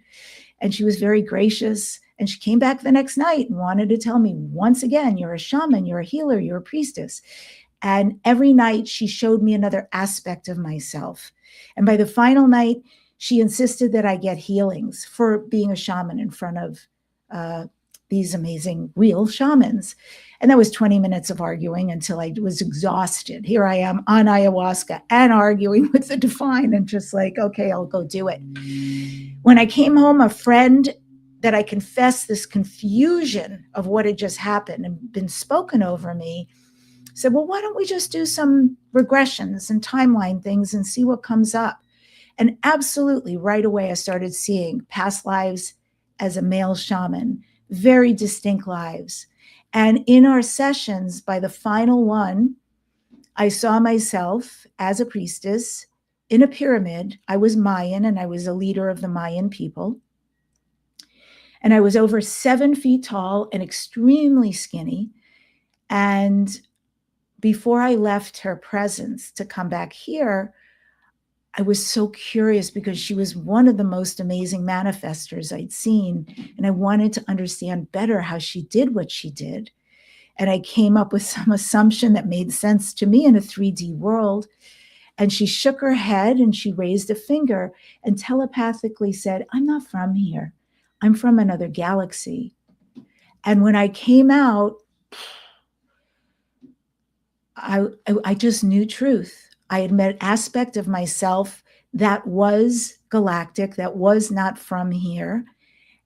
and she was very gracious. And she came back the next night and wanted to tell me once again, you're a shaman, you're a healer, you're a priestess. And every night she showed me another aspect of myself. And by the final night, she insisted that I get healings for being a shaman in front of these amazing real shamans. And that was 20 minutes of arguing until I was exhausted. Here I am on ayahuasca and arguing with the divine and just like, okay, I'll go do it. When I came home, a friend that I confessed this confusion of what had just happened and been spoken over me said, well, why don't we just do some regressions and timeline things and see what comes up? And absolutely right away, I started seeing past lives as a male shaman, very distinct lives. And in our sessions, by the final one, I saw myself as a priestess in a pyramid. I was Mayan and I was a leader of the Mayan people. And I was over 7 feet tall and extremely skinny. And before I left her presence to come back here, I was so curious because she was one of the most amazing manifestors I'd seen. And I wanted to understand better how she did what she did. And I came up with some assumption that made sense to me in a 3D world. And she shook her head and she raised a finger and telepathically said, I'm not from here. I'm from another galaxy. And when I came out, I just knew truth. I had met an aspect of myself that was galactic, that was not from here.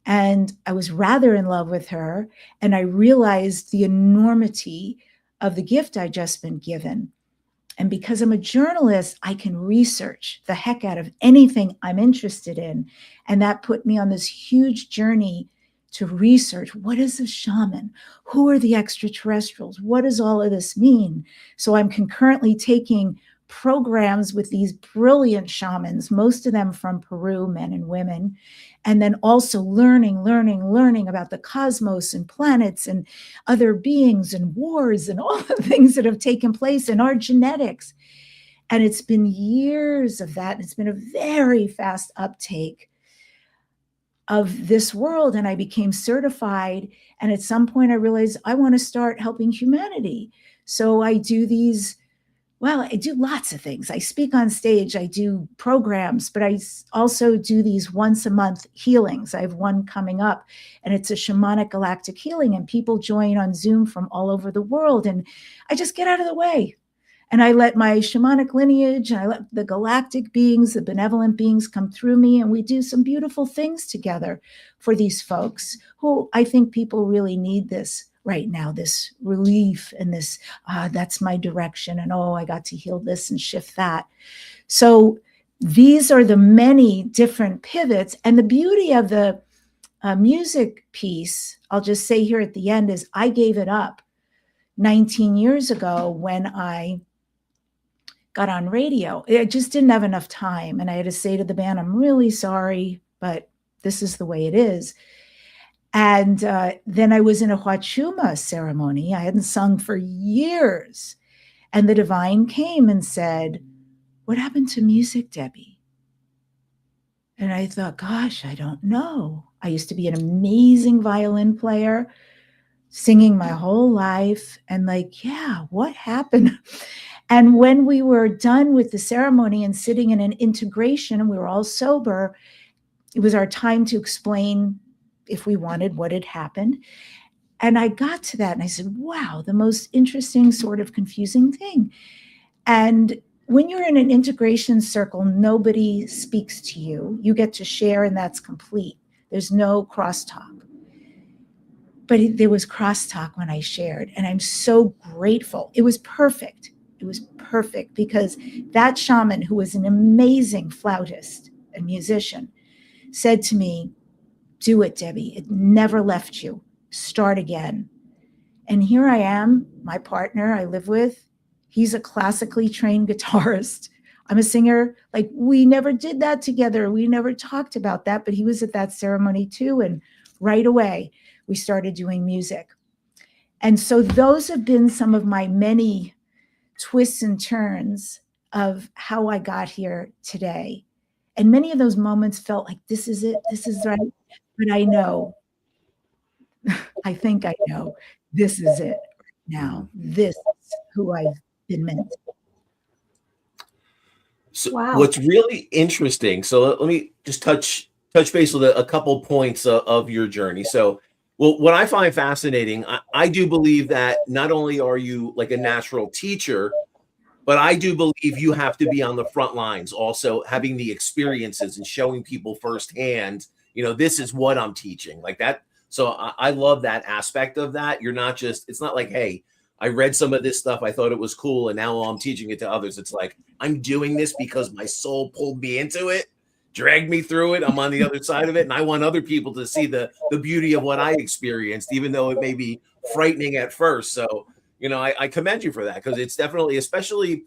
And I was rather in love with her. And I realized the enormity of the gift I'd just been given. And because I'm a journalist, I can research the heck out of anything I'm interested in. And that put me on this huge journey to research, what is a shaman? Who are the extraterrestrials? What does all of this mean? So I'm concurrently taking programs with these brilliant shamans, most of them from Peru, men and women, and then also learning about the cosmos and planets and other beings and wars and all the things that have taken place in our genetics. And it's been years of that. It's been a very fast uptake of this world. And I became certified. And at some point I realized I want to start helping humanity. So I do these, well, I do lots of things. I speak on stage, I do programs, but I also do these once a month healings. I have one coming up and it's a shamanic galactic healing and people join on Zoom from all over the world. And I just get out of the way. And I let my shamanic lineage, and I let the galactic beings, the benevolent beings come through me. And we do some beautiful things together for these folks who I think people really need this right now, this relief and this, that's my direction. And oh, I got to heal this and shift that. So these are the many different pivots. And the beauty of the music piece, I'll just say here at the end, is I gave it up 19 years ago when I got on radio. I just didn't have enough time. And I had to say to the band, I'm really sorry, but this is the way it is. And then I was in a Huachuma ceremony. I hadn't sung for years. And the divine came and said, what happened to music, Debbie? And I thought, gosh, I don't know. I used to be an amazing violin player, singing my whole life. And like, yeah, what happened? And when we were done with the ceremony and sitting in an integration, and we were all sober, it was our time to explain, if we wanted, what had happened. And I got to that and I said, wow, the most interesting sort of confusing thing. And when you're in an integration circle, nobody speaks to you. You get to share and that's complete. There's no crosstalk. But there was crosstalk when I shared, and I'm so grateful. It was perfect. It was perfect because that shaman, who was an amazing flautist and musician, said to me, do it, Debbie. It never left you. Start again. And here I am, my partner I live with. He's a classically trained guitarist. I'm a singer. Like, we never did that together. We never talked about that, but he was at that ceremony too. And right away, we started doing music. And so those have been some of my many twists and turns of how I got here today. And many of those moments felt like, this is it, this is right. But I know, I think I know, this is it right now. This is who I've been meant to be. So Wow. What's really interesting, so let me just touch base with a couple points of your journey. So, well, what I find fascinating, I do believe that not only are you like a natural teacher, but I do believe you have to be on the front lines, also having the experiences and showing people firsthand, this is what I'm teaching, like that. So I love that aspect of that. You're not just, it's not like, hey, I read some of this stuff, I thought it was cool, and now I'm teaching it to others. It's like, I'm doing this because my soul pulled me into it, dragged me through it. I'm on the other side of it, and I want other people to see the beauty of what I experienced, even though it may be frightening at first. So, I commend you for that, because it's definitely, especially,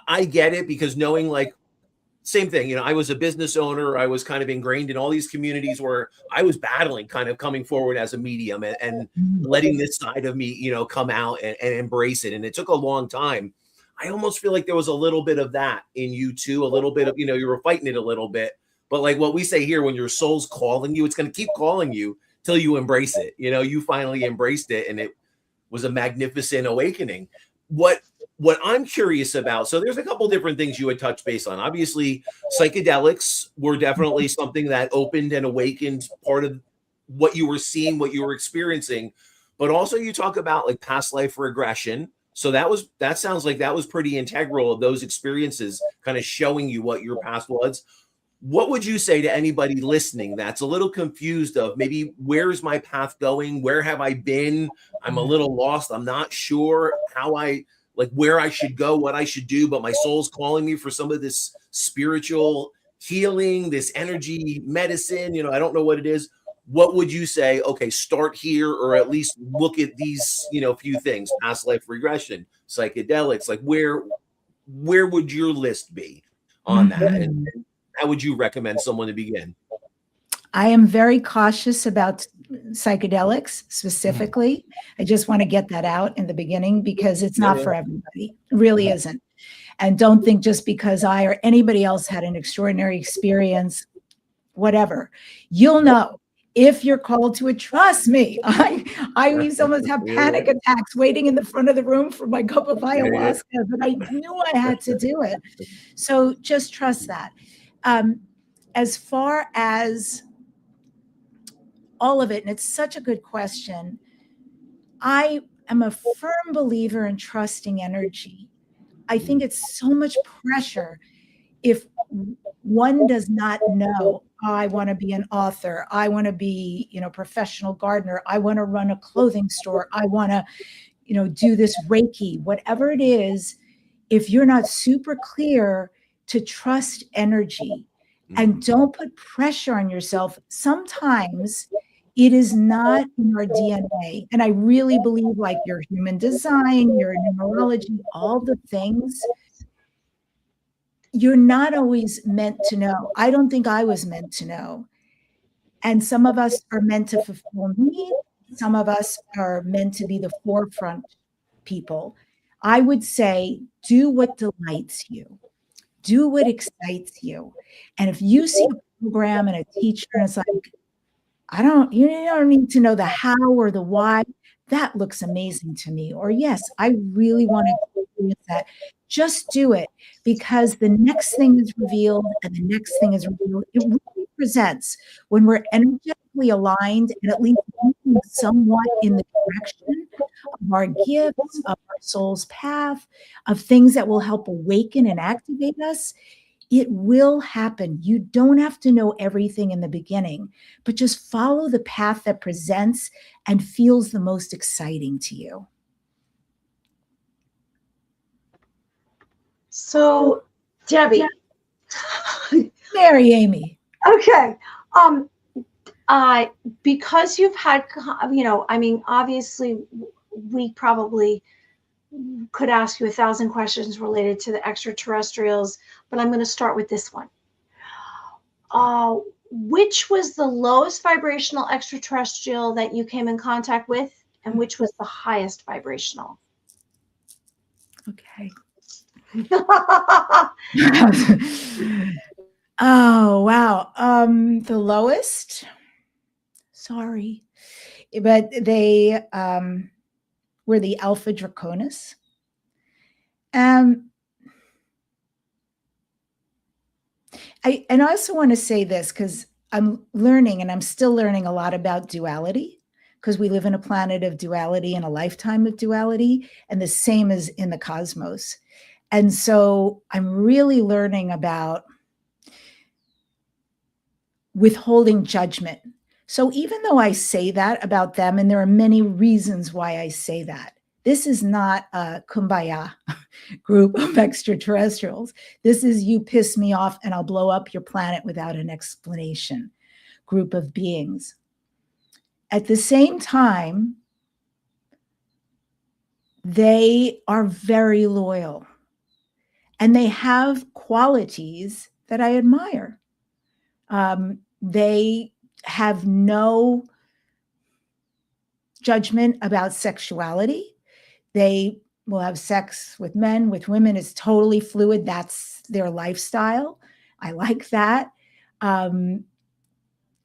I get it, because knowing, like, same thing, I was a business owner. I was kind of ingrained in all these communities where I was battling, kind of coming forward as a medium and letting this side of me, come out and embrace it. And it took a long time. I almost feel like there was a little bit of that in you too, a little bit of, you were fighting it a little bit. But like what we say here, when your soul's calling you, it's going to keep calling you till you embrace it. You finally embraced it, and it was a magnificent awakening. What I'm curious about, so there's a couple different things you had touched base on. Obviously, psychedelics were definitely something that opened and awakened part of what you were seeing, what you were experiencing. But also you talk about like past life regression. So that sounds like that was pretty integral of those experiences, kind of showing you what your past was. What would you say to anybody listening that's a little confused of maybe where's my path going? Where have I been? I'm a little lost. I'm not sure where I should go, what I should do, but my soul's calling me for some of this spiritual healing, this energy medicine. I don't know what it is. What would you say? Okay, start here, or at least look at these, few things: past life regression, psychedelics. Like where would your list be on that? And how would you recommend someone to begin? I am very cautious about psychedelics specifically. I just want to get that out in the beginning, because it's not for everybody. It really isn't. And don't think just because I or anybody else had an extraordinary experience, whatever, you'll know if you're called to it. Trust me. I used to almost have panic attacks waiting in the front of the room for my cup of ayahuasca, but I knew I had to do it. So just trust that. As far as all of it, and it's such a good question, I am a firm believer in trusting energy. I think it's so much pressure if one does not know, I want to be an author, I want to be, professional gardener, I want to run a clothing store, I want to, do this Reiki, whatever it is. If you're not super clear to trust energy and don't put pressure on yourself, sometimes it is not in our DNA. And I really believe, like your human design, your numerology, all the things, you're not always meant to know. I don't think I was meant to know. And some of us are meant to fulfill needs. Some of us are meant to be the forefront people. I would say, do what delights you. Do what excites you. And if you see a program and a teacher, and it's like, you don't need to know the how or the why. That looks amazing to me. Or yes, I really want to experience that. Just do it, because the next thing is revealed and the next thing is revealed. It really presents when we're energetically aligned, and at least we moving somewhat in the direction of our gifts, of our soul's path, of things that will help awaken and activate us, it will happen. You don't have to know everything in the beginning, but just follow the path that presents and feels the most exciting to you. So, Debbie. Mary Amy. Okay. Because you've had, I mean, obviously we probably could ask you 1,000 questions related to the extraterrestrials, but I'm going to start with this one. Which was the lowest vibrational extraterrestrial that you came in contact with, and which was the highest vibrational? Okay. Oh, wow. The lowest? Sorry. But they were the Alpha Draconis. I also want to say this because I'm learning, and I'm still learning a lot about duality, because we live in a planet of duality and a lifetime of duality, and the same is in the cosmos. And so I'm really learning about withholding judgment. So even though I say that about them, and there are many reasons why I say that, this is not a kumbaya group of extraterrestrials. This is you piss me off and I'll blow up your planet without an explanation group of beings. At the same time, they are very loyal and they have qualities that I admire. They have no judgment about sexuality. They will have sex with men, with women. It's totally fluid. That's their lifestyle. I like that.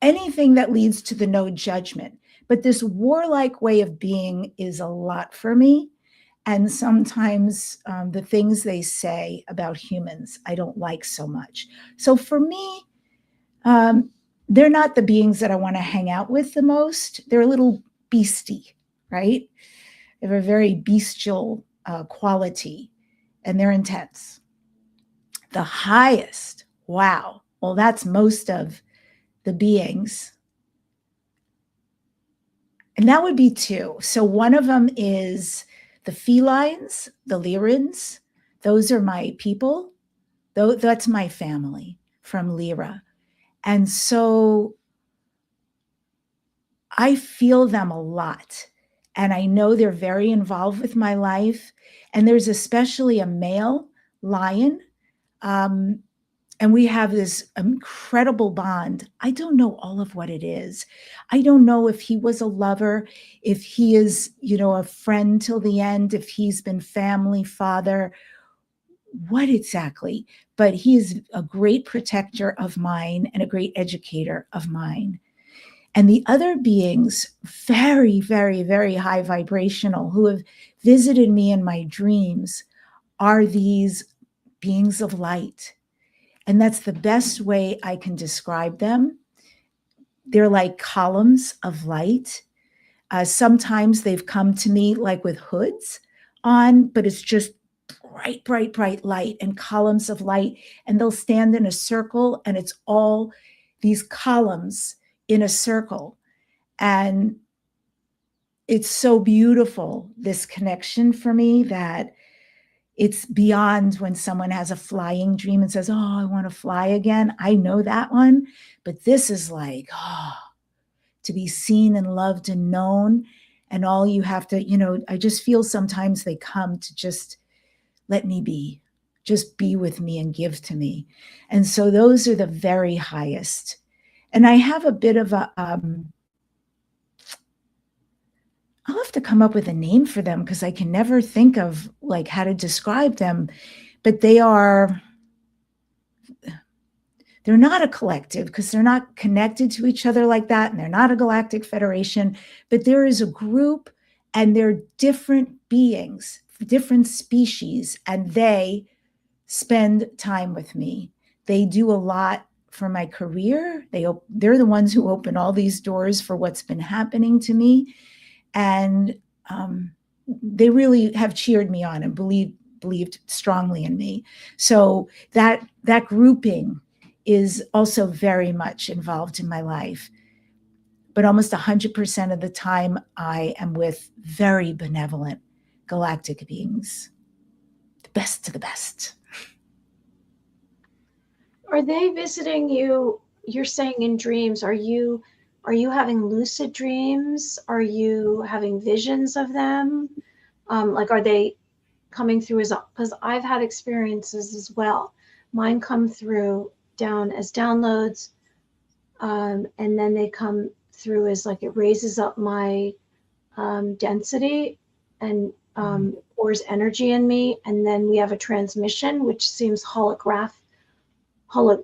Anything that leads to the no judgment. But this warlike way of being is a lot for me. And sometimes the things they say about humans, I don't like so much. So for me, they're not the beings that I want to hang out with the most. They're a little beastie, right? They have a very bestial quality, and they're intense. The highest, wow. Well, that's most of the beings. And that would be two. So one of them is the felines, the Lyrans. Those are my people. That's my family from Lyra. And so I feel them a lot. And I know they're very involved with my life. And there's especially a male lion. And we have this incredible bond. I don't know all of what it is. I don't know if he was a lover, if he is, a friend till the end, if he's been family, father, what exactly. But he is a great protector of mine and a great educator of mine. And the other beings, very, very, very high vibrational, who have visited me in my dreams, are these beings of light. And that's the best way I can describe them. They're like columns of light. Sometimes they've come to me like with hoods on, but it's just bright, bright, bright light and columns of light. And they'll stand in a circle, and it's all these columns in a circle. And it's so beautiful, this connection for me, that it's beyond when someone has a flying dream and says, oh, I want to fly again. I know that one, but this is like, to be seen and loved and known. And all you have to, I just feel sometimes they come to just let me be, just be with me and give to me. And so those are the very highest. And I have a bit of a, I'll have to come up with a name for them because I can never think of like how to describe them, but they're not a collective because they're not connected to each other like that. And they're not a galactic federation, but there is a group and they're different beings, different species, and they spend time with me. They do a lot for my career. They're the ones who open all these doors for what's been happening to me. And they really have cheered me on and believed strongly in me. So that grouping is also very much involved in my life. But almost 100% of the time, I am with very benevolent galactic beings, the best of the best. Are they visiting you? You're saying in dreams. Are you having lucid dreams? Are you having visions of them? Like, are they coming through because I've had experiences as well. Mine come through down as downloads, and then they come through as like it raises up my density and pours energy in me, and then we have a transmission which seems hologram, I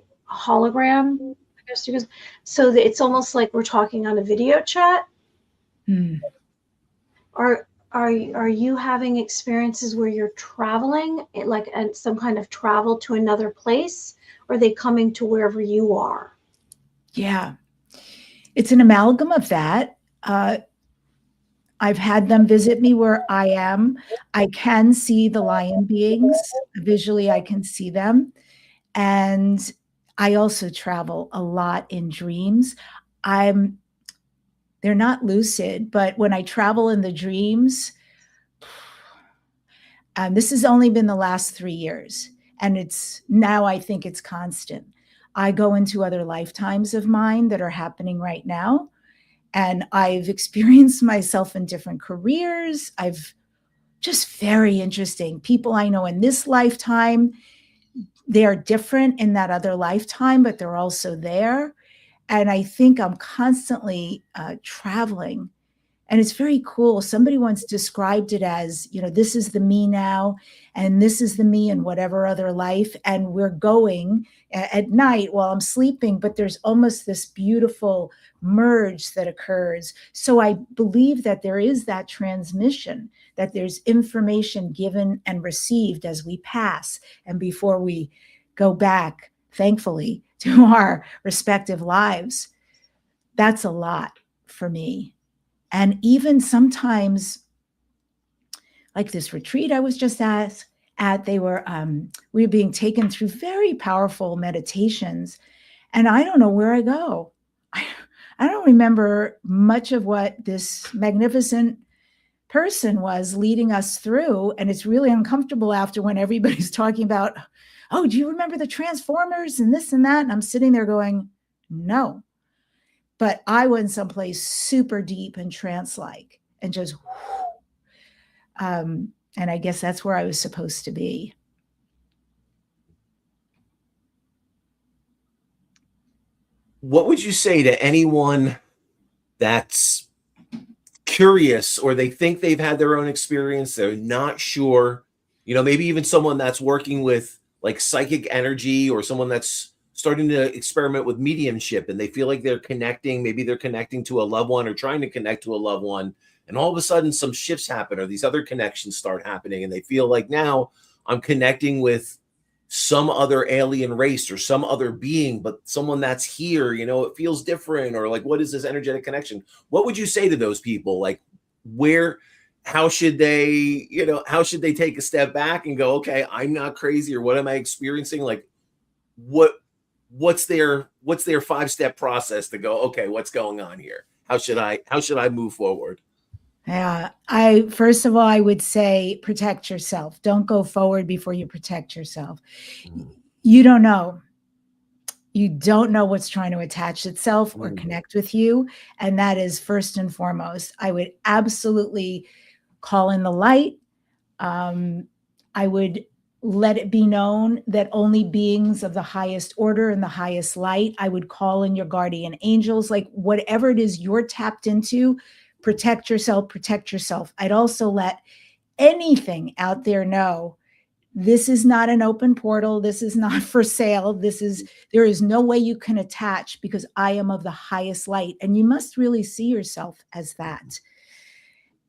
guess you could. So that it's almost like we're talking on a video chat. Are you having experiences where you're traveling, like and some kind of travel to another place? Or are they coming to wherever you are? Yeah, it's an amalgam of that. I've had them visit me where I am. I can see the lion beings. Visually, I can see them. And I also travel a lot in dreams. They're not lucid, but when I travel in the dreams, this has only been the last 3 years. And I think it's constant. I go into other lifetimes of mine that are happening right now. And I've experienced myself in different careers. I've just very interesting people I know in this lifetime. They are different in that other lifetime, but they're also there. And I think I'm constantly traveling. And it's very cool. Somebody once described it as, this is the me now, and this is the me in whatever other life. And we're going at night while I'm sleeping, but there's almost this beautiful merge that occurs. So I believe that there is that transmission, that there's information given and received as we pass and before we go back, thankfully, to our respective lives. That's a lot for me. And even sometimes, like this retreat I was just at, we were being taken through very powerful meditations, and I don't know where I go. I don't remember much of what this magnificent person was leading us through, and it's really uncomfortable after when everybody's talking about, oh, do you remember the Transformers and this and that? And I'm sitting there going, no. But I went someplace super deep and trance-like and just, and I guess that's where I was supposed to be. What would you say to anyone that's curious, or they think they've had their own experience, they're not sure, maybe even someone that's working with like psychic energy, or someone that's starting to experiment with mediumship, and they feel like they're connecting to a loved one or trying to connect to a loved one, and all of a sudden some shifts happen or these other connections start happening, and they feel like now I'm connecting with some other alien race or some other being, but someone that's here, it feels different, or like, what is this energetic connection? What would you say to those people? Like, how should they take a step back and go, okay, I'm not crazy, or what am I experiencing? Like, what's their 5-step process to go, okay, what's going on here? How should I move forward? Yeah, first of all, I would say protect yourself. Don't go forward before you protect yourself. You don't know. You don't know what's trying to attach itself or connect with you. And that is first and foremost. I would absolutely call in the light. I would let it be known that only beings of the highest order and the highest light, I would call in your guardian angels, like whatever it is you're tapped into, protect yourself, protect yourself. I'd also let anything out there know this is not an open portal. This is not for sale. There is no way you can attach, because I am of the highest light, and you must really see yourself as that.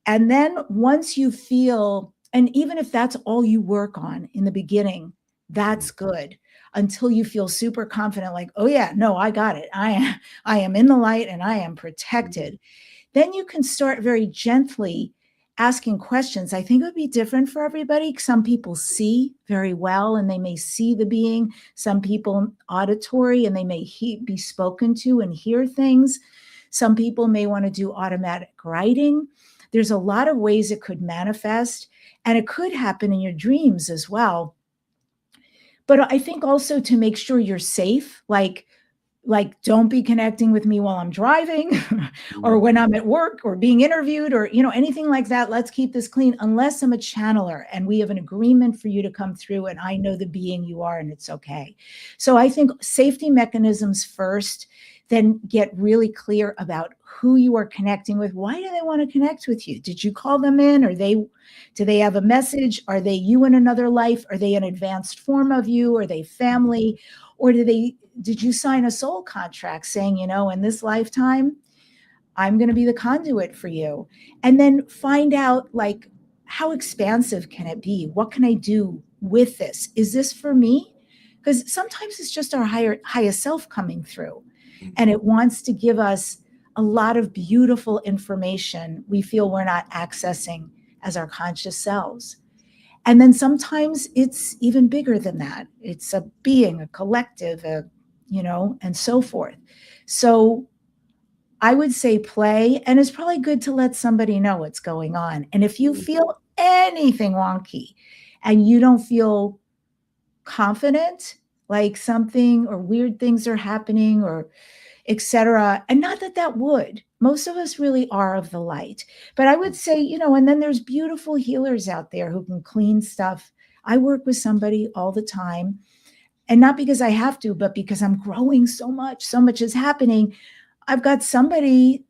And then once you feel, and even if that's all you work on in the beginning, that's good. until you feel super confident, like, oh yeah, no, I got it. I am in the light and I am protected. Then you can start very gently asking questions. I think it would be different for everybody. Some people see very well and they may see the being. Some people auditory and they may be spoken to and hear things. Some people may want to do automatic writing. There's a lot of ways it could manifest, and it could happen in your dreams as well. But I think also to make sure you're safe, like don't be connecting with me while I'm driving or when I'm at work or being interviewed or, anything like that. Let's keep this clean unless I'm a channeler and we have an agreement for you to come through and I know the being you are and it's okay. So I think safety mechanisms first, then get really clear about who you are connecting with. Why do they want to connect with you? Did you call them in? Do they have a message? Are they you in another life? Are they an advanced form of you? Are they family? Or did you sign a soul contract saying, in this lifetime, I'm going to be the conduit for you? And then find out, like, how expansive can it be? What can I do with this? Is this for me? Because sometimes it's just our highest self coming through, and it wants to give us a lot of beautiful information we feel we're not accessing as our conscious selves. And then sometimes it's even bigger than that. It's a being, a collective, and so forth. So I would say play, and it's probably good to let somebody know what's going on. And if you feel anything wonky and you don't feel confident, like something or weird things are happening or etc., and not that would. Most of us really are of the light. But I would say, and then there's beautiful healers out there who can clean stuff. I work with somebody all the time, and not because I have to, but because I'm growing so much is happening. I've got somebody,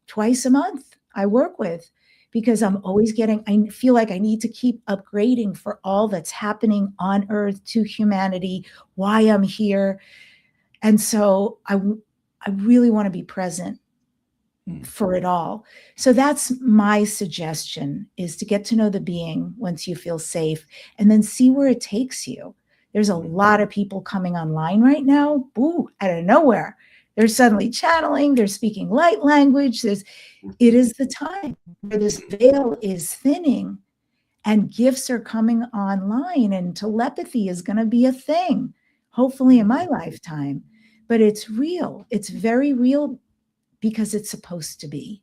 twice a month I work with, because I'm always I feel like I need to keep upgrading for all that's happening on Earth to humanity, why I'm here. And so I really want to be present for it all. So that's my suggestion, is to get to know the being once you feel safe and then see where it takes you. There's a lot of people coming online right now, out of nowhere. They're suddenly channeling, they're speaking light language. It is the time where this veil is thinning and gifts are coming online, and telepathy is going to be a thing, hopefully in my lifetime. But it's real. It's very real, because it's supposed to be.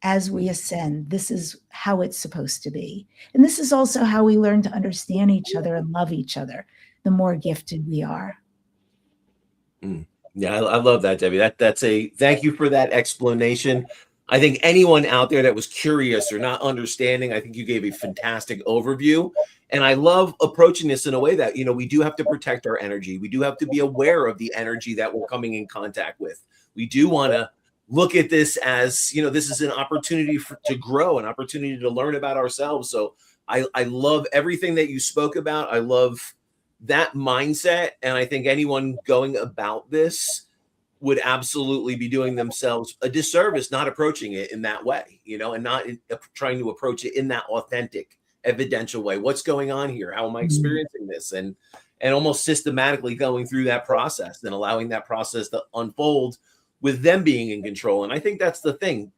As we ascend, this is how it's supposed to be. And this is also how we learn to understand each other and love each other, the more gifted we are. Yeah, I love that, Debbie. Thank you for that explanation. I think anyone out there that was curious or not understanding, I think you gave a fantastic overview. And I love approaching this in a way that, we do have to protect our energy. We do have to be aware of the energy that we're coming in contact with. We do want to look at this as, this is an opportunity to grow, an opportunity to learn about ourselves. So I love everything that you spoke about. I love that mindset. And I think anyone going about this would absolutely be doing themselves a disservice not approaching it in that way, and not trying to approach it in that authentic, evidential way. What's going on here? How am I experiencing this? And almost systematically going through that process and allowing that process to unfold with them being in control. And I think that's the thing.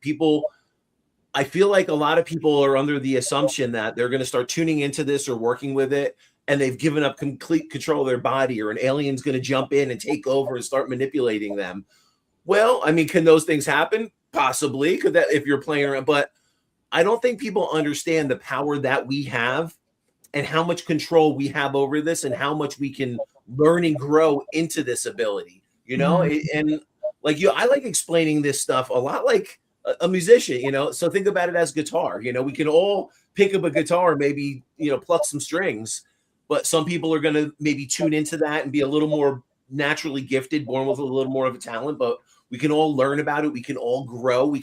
I feel like a lot of people are under the assumption that they're going to start tuning into this or working with it, and they've given up complete control of their body, or an alien's going to jump in and take over and start manipulating them. Well, I mean, can those things happen? Possibly. Could that, if you're playing around? But I don't think people understand the power that we have and how much control we have over this and how much we can learn and grow into this ability, and like I like explaining this stuff a lot like a musician, so think about it as guitar. We can all pick up a guitar, maybe, pluck some strings, but some people are going to maybe tune into that and be a little more naturally gifted, born with a little more of a talent, but we can all learn about it. We can all grow.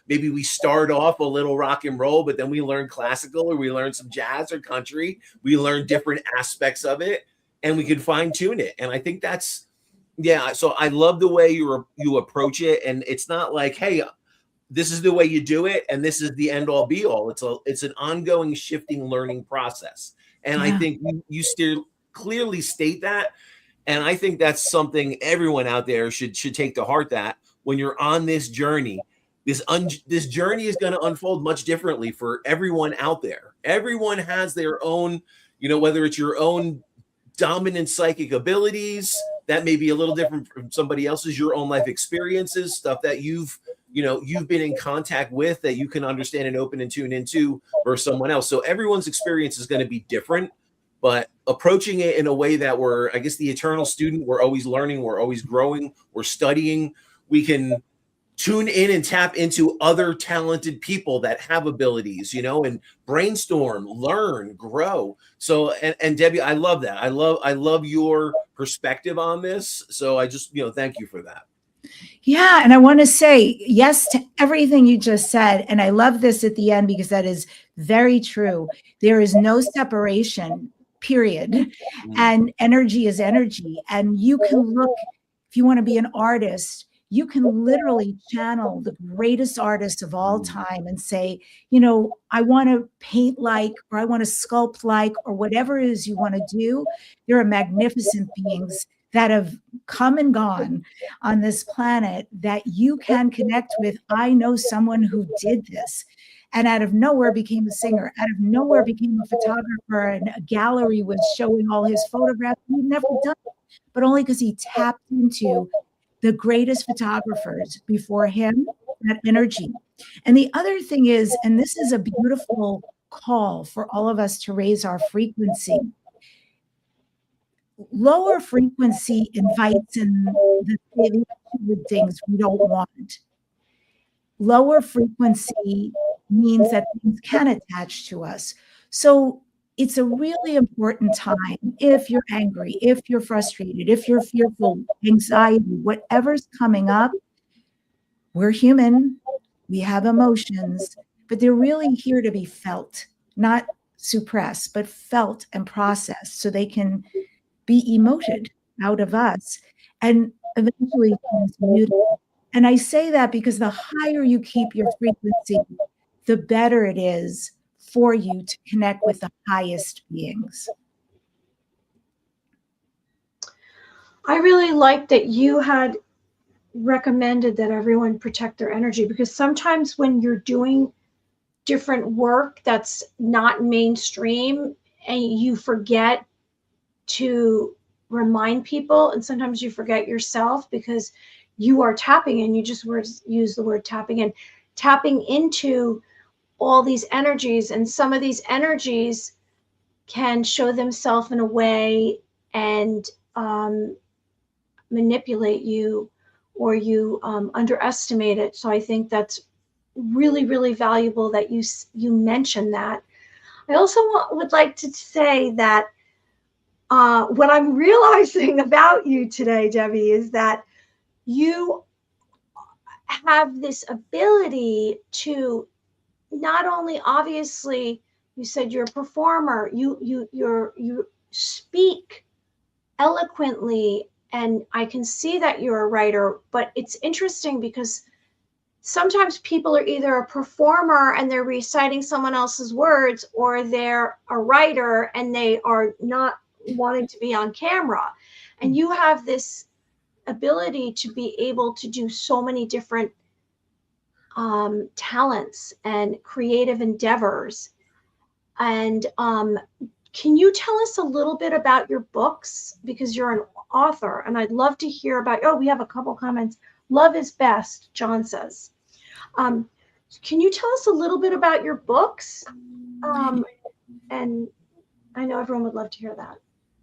Maybe we start off a little rock and roll, but then we learn classical, or we learn some jazz or country. We learn different aspects of it, and we can fine tune it. And I think that's, so I love the way you approach it. And it's not like, hey, this is the way you do it, and this is the end all be all. It's an ongoing shifting learning process. And I think you steer clearly state that. And I think that's something everyone out there should take to heart, that when you're on this journey, this journey is going to unfold much differently for everyone out there. Everyone has their own, whether it's your own dominant psychic abilities that may be a little different from somebody else's, your own life experiences, stuff that you've been in contact with that you can understand and open and tune into versus someone else. So everyone's experience is going to be different, but approaching it in a way that we're, I guess, the eternal student, we're always learning, we're always growing, we're studying. We can tune in and tap into other talented people that have abilities, and brainstorm, learn, grow. So, and Debbie, I love that. I love your perspective on this. So I just, thank you for that. Yeah. And I want to say yes to everything you just said. And I love this at the end because that is very true. There is no separation, period. And energy is energy. And you can look, if you want to be an artist, you can literally channel the greatest artist of all time and say, I want to paint like, or I want to sculpt like, or whatever it is you want to do. There are magnificent beings that have come and gone on this planet that you can connect with. I know someone who did this and out of nowhere became a singer, out of nowhere became a photographer, and a gallery was showing all his photographs. He'd never done it, but only because he tapped into the greatest photographers before him, that energy. And the other thing is, and this is a beautiful call for all of us to raise our frequency. Lower frequency invites in the things we don't want. Lower frequency means that things can attach to us. So it's a really important time. If you're angry, if you're frustrated, if you're fearful, anxiety, whatever's coming up, we're human. We have emotions, but they're really here to be felt, not suppressed, but felt and processed so they can be emoted out of us and eventually transmuted. And I say that because the higher you keep your frequency, the better it is for you to connect with the highest beings. I really like that you had recommended that everyone protect their energy, because sometimes when you're doing different work that's not mainstream and you forget to remind people, and sometimes you forget yourself because you are tapping in, you just use the word tapping in, tapping into all these energies, and some of these energies can show themselves in a way and manipulate you, or you underestimate it. So I think that's really, really valuable that you mentioned that. I also would like to say that what I'm realizing about you today, Debbie, is that you have this ability to not only, obviously, you said you're a performer, you speak eloquently, and I can see that you're a writer. But it's interesting because sometimes people are either a performer and they're reciting someone else's words, or they're a writer and they are not wanting to be on camera. And you have this ability to be able to do so many different talents and creative endeavors. And can you tell us a little bit about your books? Because you're an author, and I'd love to hear about, we have a couple comments. Love is best, John says. Can you tell us a little bit about your books? And I know everyone would love to hear that.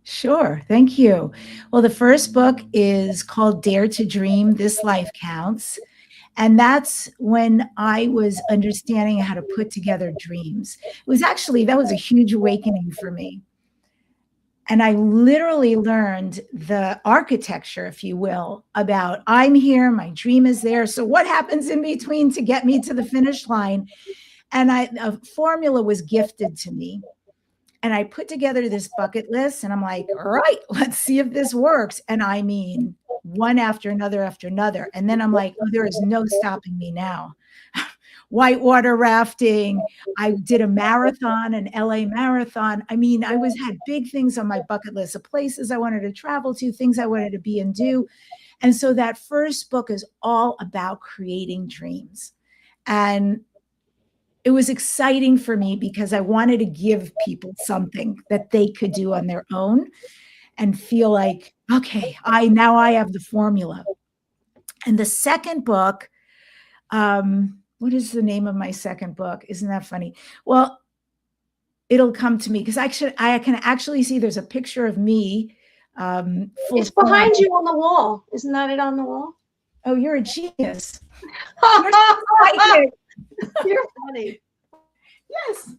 Sure. Thank you. Well, the first book is called Dare to Dream, This Life Counts. And that's when I was understanding how to put together dreams. That was a huge awakening for me. And I literally learned the architecture, if you will, about I'm here, my dream is there. So what happens in between to get me to the finish line? And a formula was gifted to me. And I put together this bucket list, and I'm like, all right, let's see if this works. And I mean, one after another after another. And then I'm like, there is no stopping me now. whitewater rafting. I did a marathon, an LA marathon. I mean, I had big things on my bucket list of places I wanted to travel to, things I wanted to be and do. And so that first book is all about creating dreams. And it was exciting for me because I wanted to give people something that they could do on their own and feel like, okay, now I have the formula. And the second book, what is the name of my second book? Isn't that funny? Well, it'll come to me because I can actually see there's a picture of me. It's behind you on the wall. Isn't that it on the wall? Oh, you're a genius. You're funny. Yes.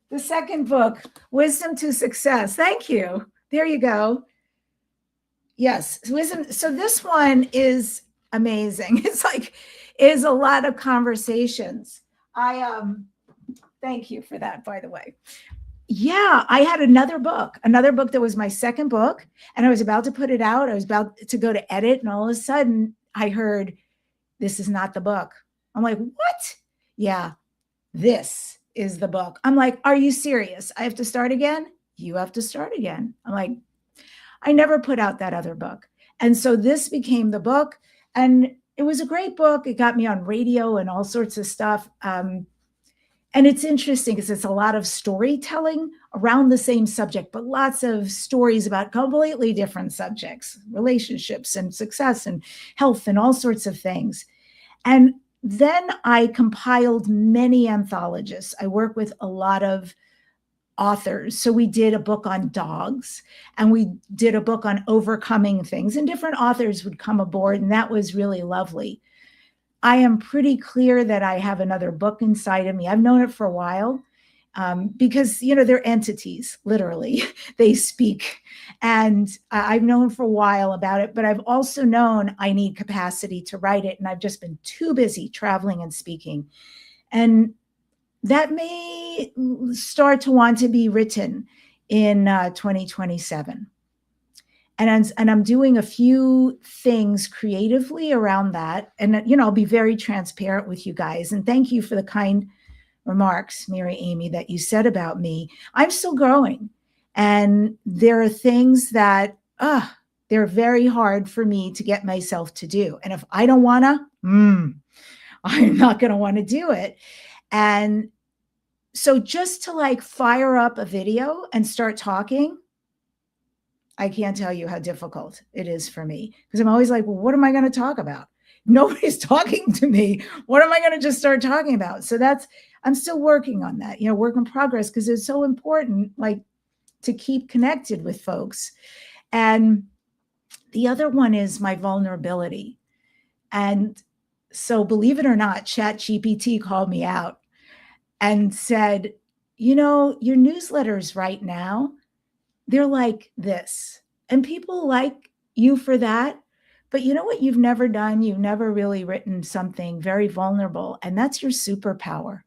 The second book, Wisdom to Success. Thank you. There you go. Yes. Wisdom. So this one is amazing. It's like, is a lot of conversations. Thank you for that, by the way. Yeah, I had another book that was my second book, and I was about to put it out. I was about to go to edit, and all of a sudden I heard, this is not the book. I'm like, what? Yeah, this is the book. I'm like, are you serious? I have to start again? You have to start again. I'm like, I never put out that other book. And so this became the book, and it was a great book. It got me on radio and all sorts of stuff. And it's interesting because it's a lot of storytelling around the same subject, but lots of stories about completely different subjects, relationships and success and health and all sorts of things. And then I compiled many anthologies. I work with a lot of authors. So we did a book on dogs, and we did a book on overcoming things, and different authors would come aboard, and that was really lovely. I am pretty clear that I have another book inside of me. I've known it for a while because, they're entities, literally. They speak. And I've known for a while about it, but I've also known I need capacity to write it. And I've just been too busy traveling and speaking. And that may start to want to be written in 2027. And I'm doing a few things creatively around that. And, I'll be very transparent with you guys. And thank you for the kind remarks, Mary Amy, that you said about me. I'm still growing. And there are things that, they're very hard for me to get myself to do. And if I don't want to, I'm not going to want to do it. And so just to fire up a video and start talking, I can't tell you how difficult it is for me, because I'm always like, well, what am I going to talk about? Nobody's talking to me. What am I going to just start talking about? So I'm still working on that, work in progress, because it's so important, to keep connected with folks. And the other one is my vulnerability. And so believe it or not, ChatGPT called me out and said, your newsletters right now, they're like this. And people like you for that. But you know what you've never done? You've never really written something very vulnerable. And that's your superpower.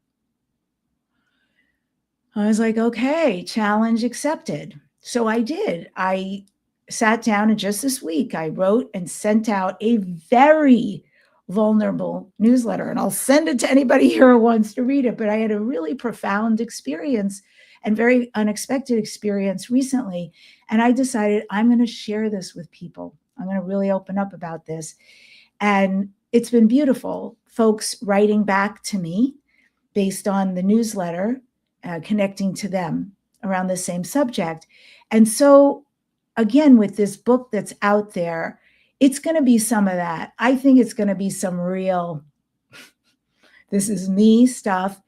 I was like, okay, challenge accepted. So I did. I sat down, and just this week, I wrote and sent out a very vulnerable newsletter. And I'll send it to anybody here who wants to read it. But I had a really profound experience and very unexpected experience recently. And I decided I'm going to share this with people. I'm going to really open up about this. And it's been beautiful. Folks writing back to me based on the newsletter, connecting to them around the same subject. And so again, with this book that's out there, it's going to be some of that. I think it's going to be some real, this is me stuff,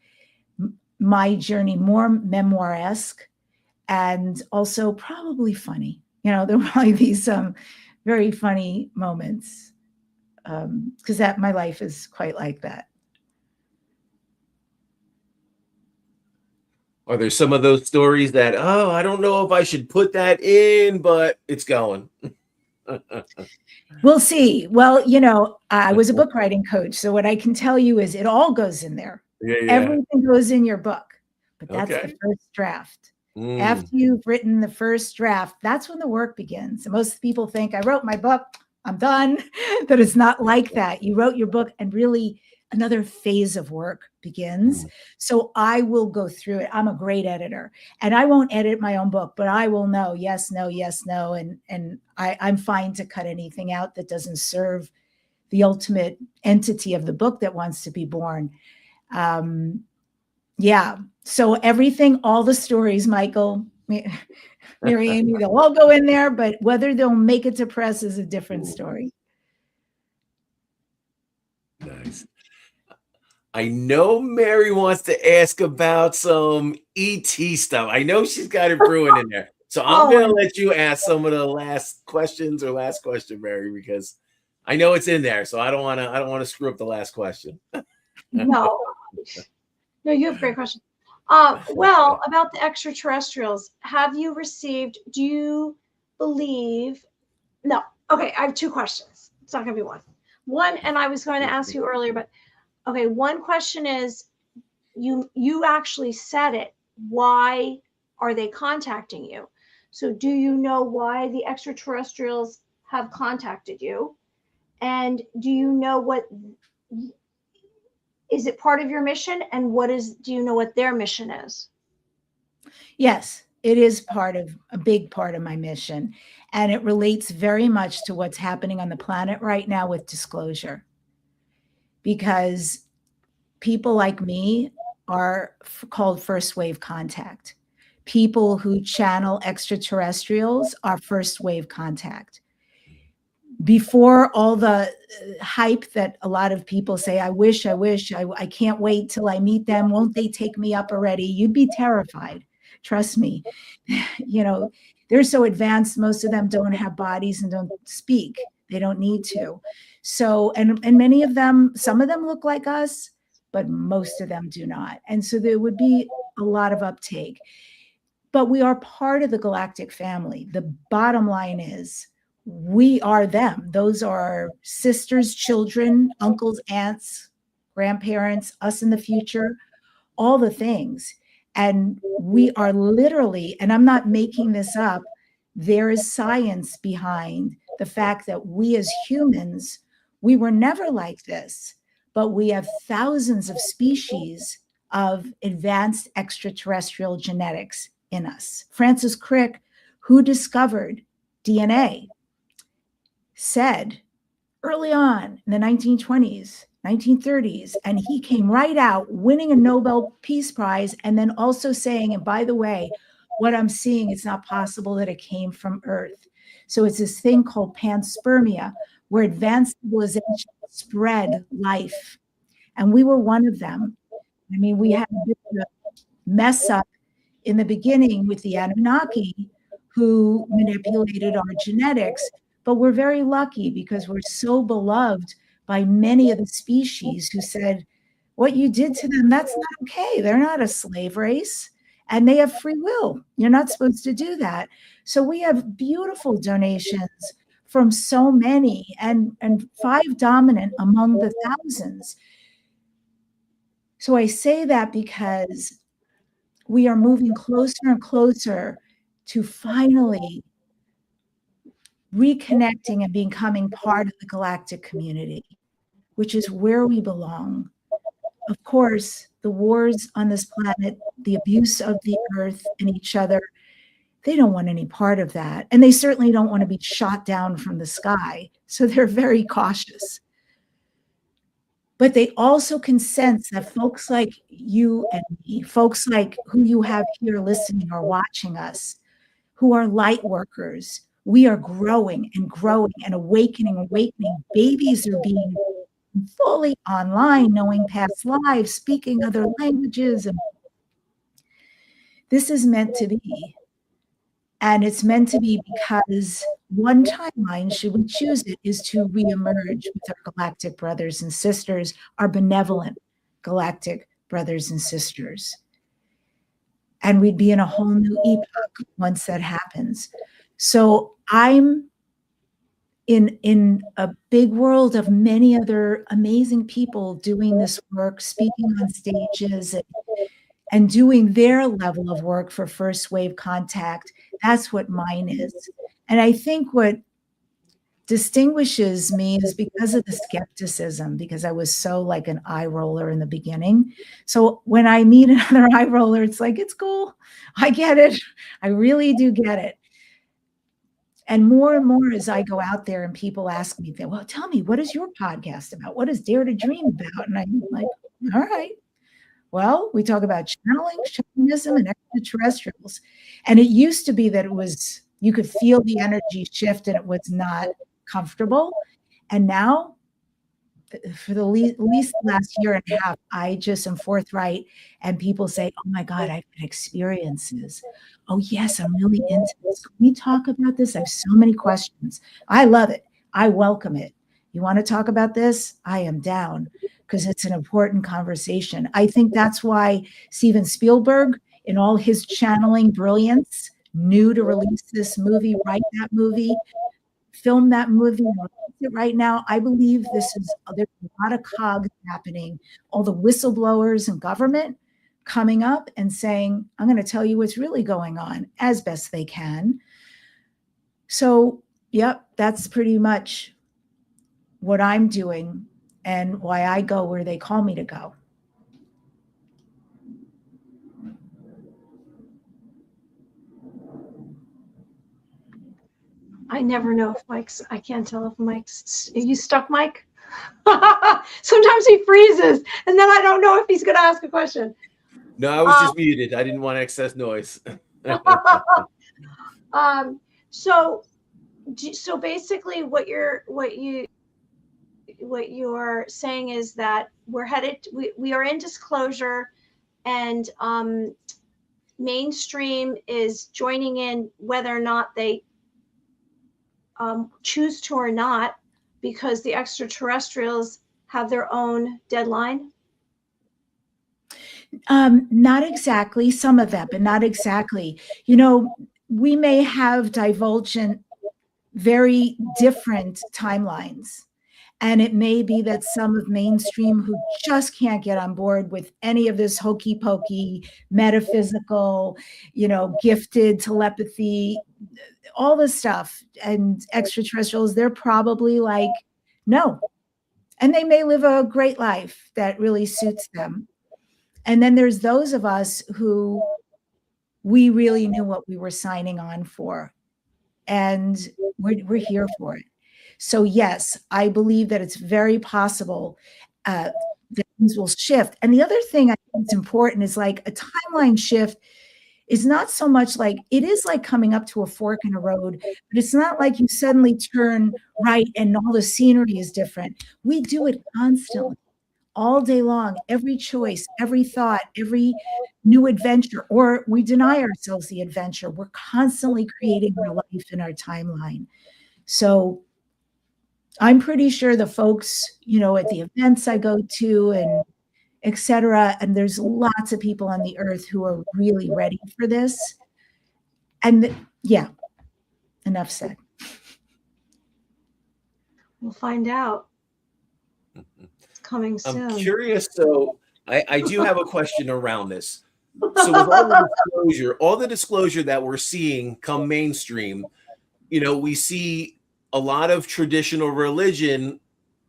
my journey, more memoir-esque, and also probably funny. There'll probably be some very funny moments, because my life is quite like that. Are there some of those stories that, I don't know if I should put that in, but it's going? We'll see. Well, I was a book writing coach. So what I can tell you is it all goes in there. Yeah. Everything goes in your book, but that's the first draft. After you've written the first draft, that's when the work begins. And most people think, I wrote my book, I'm done. But it's not like that. You wrote your book, and really, another phase of work begins. So I will go through it. I'm a great editor, and I won't edit my own book, but I will know yes, no, yes, no, and I'm fine to cut anything out that doesn't serve the ultimate entity of the book that wants to be born. Yeah. So everything, all the stories, Michael, Mary Amy, they'll all go in there, but whether they'll make it to press is a different story. Nice. I know Mary wants to ask about some ET stuff. I know she's got it brewing in there. So I'm going to let you ask some of the last questions or last question, Mary, because I know it's in there. So I don't want to screw up the last question. No, you have a great question. Well, about the extraterrestrials, do you believe, no, okay, I have two questions. It's not going to be one. One, and I was going to ask you earlier, but okay, one question is, you actually said it. Why are they contacting you? So do you know why the extraterrestrials have contacted you? And do you know is it part of your mission? And do you know what their mission is? Yes, it is a big part of my mission. And it relates very much to what's happening on the planet right now with disclosure. Because people like me are called first wave contact. People who channel extraterrestrials are first wave contact. Before all the hype that a lot of people say, I wish, I can't wait till I meet them. Won't they take me up already? You'd be terrified. Trust me. They're so advanced. Most of them don't have bodies and don't speak. They don't need to. So, and many of them, some of them look like us, but most of them do not. And so there would be a lot of uptake. But we are part of the galactic family. The bottom line is, we are them. Those are our sisters, children, uncles, aunts, grandparents, us in the future, all the things. And we are literally, and I'm not making this up, there is science behind the fact that we as humans, we were never like this, but we have thousands of species of advanced extraterrestrial genetics in us. Francis Crick, who discovered DNA, said early on in the 1920s, 1930s, and he came right out winning a Nobel Peace Prize, and then also saying, and by the way, what I'm seeing, it's not possible that it came from Earth. So it's this thing called panspermia, where advanced civilization spread life. And we were one of them. I mean, we had a bit of a mess up in the beginning with the Anunnaki, who manipulated our genetics. But we're very lucky because we're so beloved by many of the species who said, what you did to them, that's not okay. They're not a slave race and they have free will. You're not supposed to do that. So we have beautiful donations from so many and 5 dominant among the thousands. So I say that because we are moving closer and closer to finally reconnecting and becoming part of the galactic community, which is where we belong. Of course, the wars on this planet, the abuse of the earth and each other, they don't want any part of that. And they certainly don't want to be shot down from the sky. So they're very cautious. But they also can sense that folks like you and me, folks like who you have here listening or watching us, who are light workers, we are growing and awakening. Babies are being fully online, knowing past lives, speaking other languages. And this is meant to be. And it's meant to be because one timeline, should we choose it, is to reemerge with our galactic brothers and sisters, our benevolent galactic brothers and sisters. And we'd be in a whole new epoch once that happens. So I'm in a big world of many other amazing people doing this work, speaking on stages and doing their level of work for first wave contact. That's what mine is. And I think what distinguishes me is because of the skepticism, because I was so like an eye roller in the beginning. So when I meet another eye roller, it's like, it's cool. I get it. I really do get it. And more as I go out there and people ask me, well, tell me, what is your podcast about? What is Dare to Dream about? And I'm like, all right, well, we talk about channeling, shamanism, and extraterrestrials. And it used to be that you could feel the energy shift and it was not comfortable. And now, for the least last year and a half, I just am forthright, and people say, oh my God, I've had experiences. Oh yes, I'm really into this. Can we talk about this? I have so many questions. I love it. I welcome it. You want to talk about this? I am down, because it's an important conversation. I think that's why Steven Spielberg, in all his channeling brilliance, knew to release this movie, write that movie, film that movie, right now. I believe there's a lot of cogs happening. All the whistleblowers in government coming up and saying, I'm going to tell you what's really going on as best they can. So, yep, that's pretty much what I'm doing and why I go where they call me to go. I never know if I can't tell if Mike's, are you stuck, Mike? Sometimes he freezes and then I don't know if he's going to ask a question. No, I was just muted. I didn't want excess noise. So basically what you're saying is that we are in disclosure, and mainstream is joining in whether or not they choose to or not, because the extraterrestrials have their own deadline. Not exactly, some of that, but not exactly. You know, we may have divergent, very different timelines. And it may be that some of mainstream who just can't get on board with any of this hokey pokey, metaphysical, gifted telepathy, all this stuff, and extraterrestrials, they're probably like, no. And they may live a great life that really suits them. And then there's those of us who we really knew what we were signing on for, and we're here for it. So yes, I believe that it's very possible that things will shift. And the other thing I think is important is like a timeline shift is not so much like, it is like coming up to a fork in a road, but it's not like you suddenly turn right and all the scenery is different. We do it constantly, all day long, every choice, every thought, every new adventure, or we deny ourselves the adventure. We're constantly creating our life in our timeline. So I'm pretty sure the folks, at the events I go to and et cetera, and there's lots of people on the earth who are really ready for this. And yeah, enough said. We'll find out. It's coming soon. I'm curious. So I do have a question around this. So with all the disclosure that we're seeing come mainstream, we see a lot of traditional religion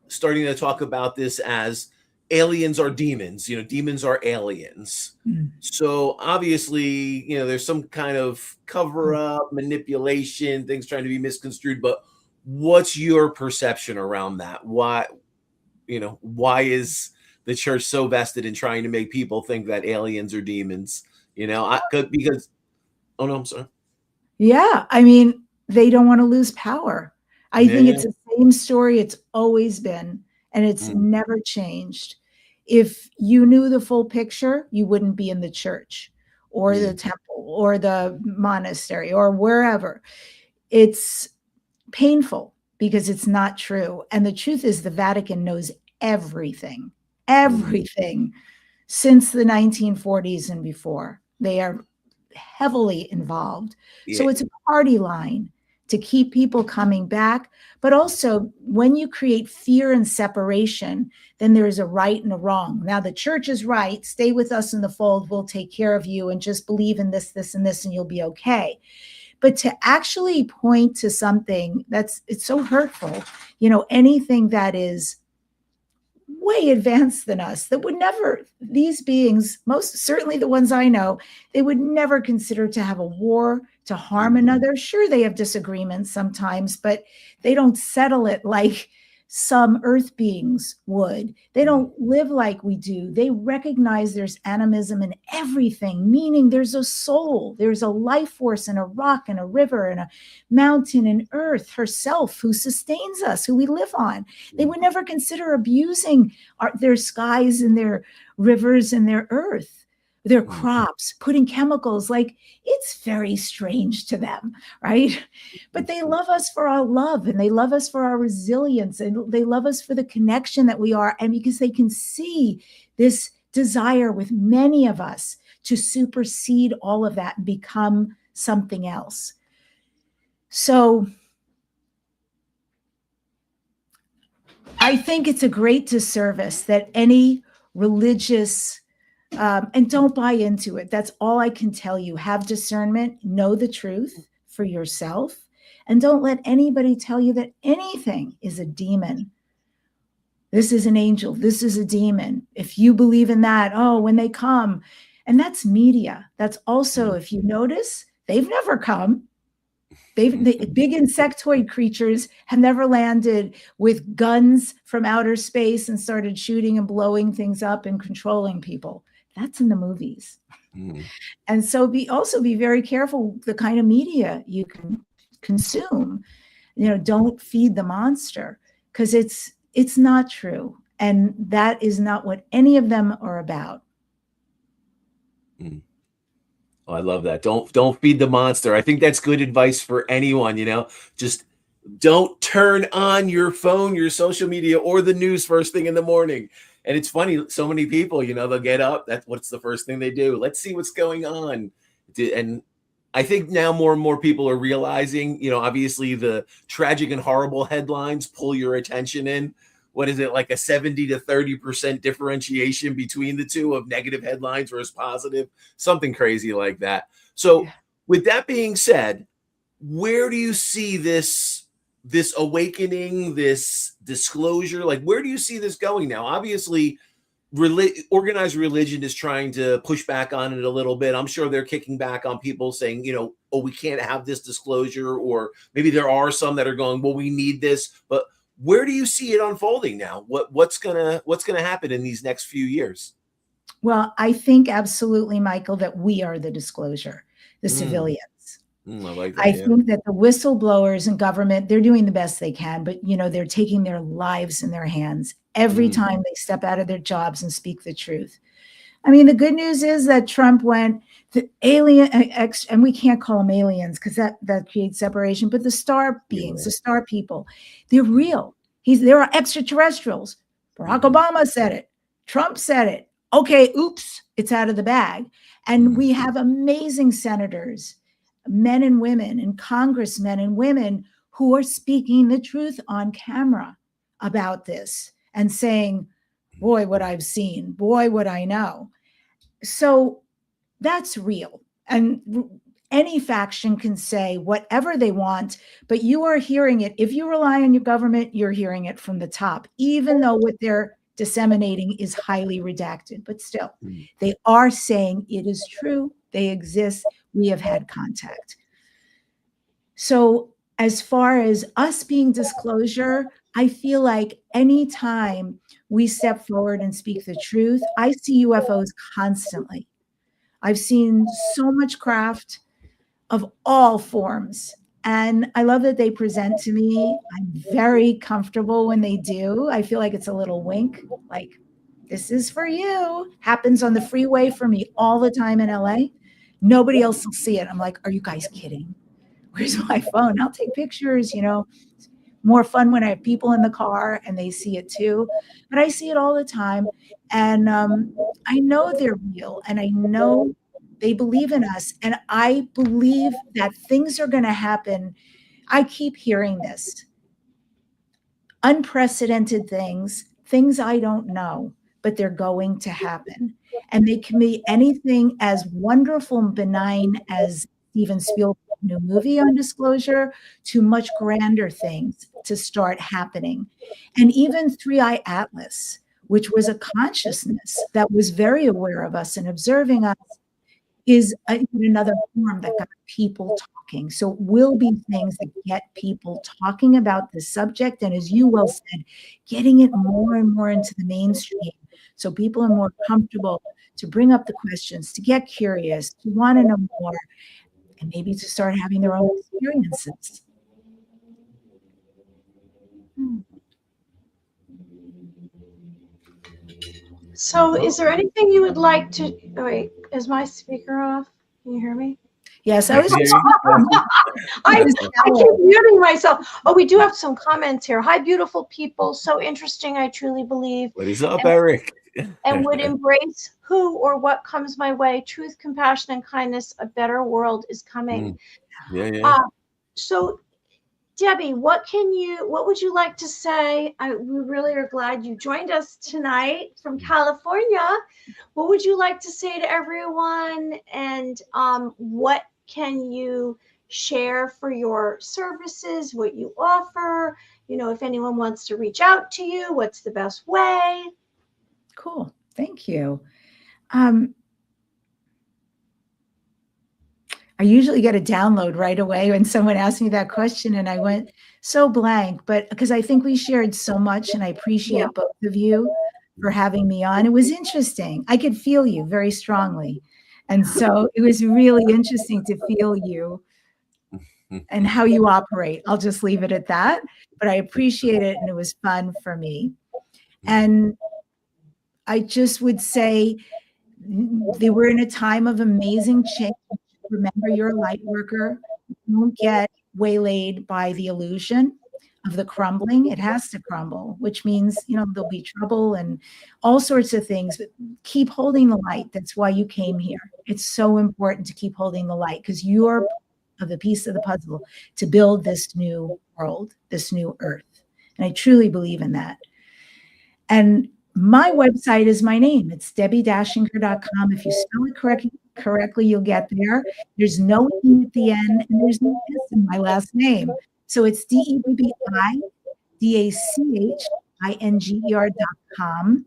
starting to talk about this as aliens are demons, demons are aliens. Mm. So obviously, there's some kind of cover up, manipulation, things trying to be misconstrued, but what's your perception around that? Why is the church so vested in trying to make people think that aliens are demons? Because, oh no, I'm sorry. Yeah. I mean, they don't want to lose power. I think it's the same story it's always been, and it's never changed. If you knew the full picture, you wouldn't be in the church or the temple or the monastery or wherever. It's painful because it's not true. And the truth is the Vatican knows everything since the 1940s and before. They are heavily involved. Yeah. So it's a party line to keep people coming back. But also, when you create fear and separation, then there is a right and a wrong. Now, the church is right. Stay with us in the fold. We'll take care of you and just believe in this, this, and this, and you'll be okay. But to actually point to something it's so hurtful, anything that is way advanced than us, that would never, these beings, most certainly the ones I know, they would never consider to have a war, to harm another. Sure, they have disagreements sometimes, but they don't settle it like some earth beings would. They don't live like we do. They recognize there's animism in everything, meaning there's a soul, there's a life force and a rock and a river and a mountain and earth herself who sustains us, who we live on. They would never consider abusing their skies and their rivers and their earth, their crops, putting chemicals, like it's very strange to them, right? But they love us for our love, and they love us for our resilience, and they love us for the connection that we are, and because they can see this desire with many of us to supersede all of that and become something else. So I think it's a great disservice that any religious and don't buy into it. That's all I can tell you. Have discernment, know the truth for yourself, and don't let anybody tell you that anything is a demon. This is an angel. This is a demon. If you believe in that, when they come, and that's media. That's also, if you notice, they've never come. The big insectoid creatures have never landed with guns from outer space and started shooting and blowing things up and controlling people. That's in the movies. And so be very careful the kind of media you can consume. Don't feed the monster, because it's not true. And that is not what any of them are about. Oh, I love that. Don't feed the monster. I think that's good advice for anyone, just don't turn on your phone, your social media, or the news first thing in the morning. And it's funny, so many people, they'll get up. That's what's the first thing they do. Let's see what's going on. And I think now more and more people are realizing, obviously the tragic and horrible headlines pull your attention in. What is it, like a 70 to 30% differentiation between the two of negative headlines versus positive? Something crazy like that. So with that being said, where do you see this awakening, this disclosure? Like, where do you see this going now? Obviously, organized religion is trying to push back on it a little bit. I'm sure they're kicking back on people saying, we can't have this disclosure, or maybe there are some that are going, well, we need this. But where do you see it unfolding now? What's gonna happen in these next few years? Well, I think absolutely, Michael, that we are the disclosure, the civilians. I like that. I think that the whistleblowers in government, they're doing the best they can, but they're taking their lives in their hands every time they step out of their jobs and speak the truth. I mean, the good news is that Trump went the alien, and we can't call them aliens because that creates separation, but the star beings, the star people, they're real. There are extraterrestrials. Barack Obama said it. Trump said it. Okay, oops, it's out of the bag. And we have amazing senators, men and women, and congressmen and women who are speaking the truth on camera about this and saying, boy, what I've seen, boy, what I know. So that's real. And any faction can say whatever they want, but you are hearing it. If you rely on your government, you're hearing it from the top, even though what they're disseminating is highly redacted. But still, they are saying it is true. They exist. We have had contact. So as far as us being disclosure, I feel like anytime we step forward and speak the truth, I see UFOs constantly. I've seen so much craft of all forms. And I love that they present to me. I'm very comfortable when they do. I feel like it's a little wink, like, this is for you. Happens on the freeway for me all the time in LA. Nobody else will see it. I'm like, are you guys kidding? Where's my phone? I'll take pictures, more fun when I have people in the car and they see it too. But I see it all the time. And I know they're real, and I know they believe in us. And I believe that things are going to happen. I keep hearing this. Unprecedented things I don't know, but they're going to happen. And they can be anything as wonderful and benign as Steven Spielberg new movie on disclosure to much grander things to start happening. And even 3i Atlas, which was a consciousness that was very aware of us and observing us, is another form that got people talking. So it will be things that get people talking about this subject. And as you well said, getting it more and more into the mainstream so people are more comfortable to bring up the questions, to get curious, to want to know more, and maybe to start having their own experiences. So is there anything you would like to, oh wait, is my speaker off? Can you hear me? Yes, I was I keep muting myself. Oh, we do have some comments here. Hi, beautiful people. So interesting, I truly believe. What is up, Eric? And would embrace who or what comes my way. Truth, compassion, and kindness. A better world is coming. Yeah. So Debbie, what would you like to say? We really are glad you joined us tonight from California. What would you like to say to everyone? And what can you share for your services, what you offer? You know, if anyone wants to reach out to you, what's the best way? Cool. Thank you. I usually get a download right away when someone asks me that question, and I went so blank, but because I think we shared so much, and I appreciate both of you for having me on. It was interesting. I could feel you very strongly. And so it was really interesting to feel you and how you operate. I'll just leave it at that, but I appreciate it, and it was fun for me. And I just would say they were in a time of amazing change. Remember, you're a light worker. Don't get waylaid by the illusion of the crumbling. It has to crumble, which means, you know, there'll be trouble and all sorts of things, but keep holding the light. That's why you came here. It's so important to keep holding the light, because you're the piece of the puzzle to build this new world, this new earth. And I truly believe in that. And my website is my name. It's DebbiDachinger.com. If you spell it correctly, you'll get there. There's no E at the end, and there's no S in my last name. So it's DebbiDachinger.com.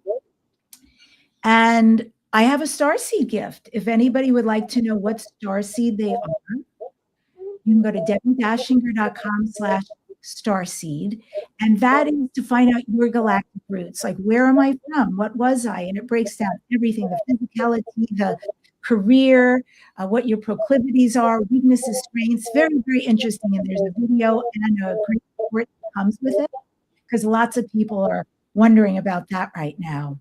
And I have a starseed gift. If anybody would like to know what starseed they are, you can go to DebbiDachinger.com/starseed. And that is to find out your galactic roots. Like, where am I from? What was I? And it breaks down everything, the physicality, the career, what your proclivities are, weaknesses, strengths. Very, very interesting. And there's a video and a great report that comes with it, because lots of people are wondering about that right now.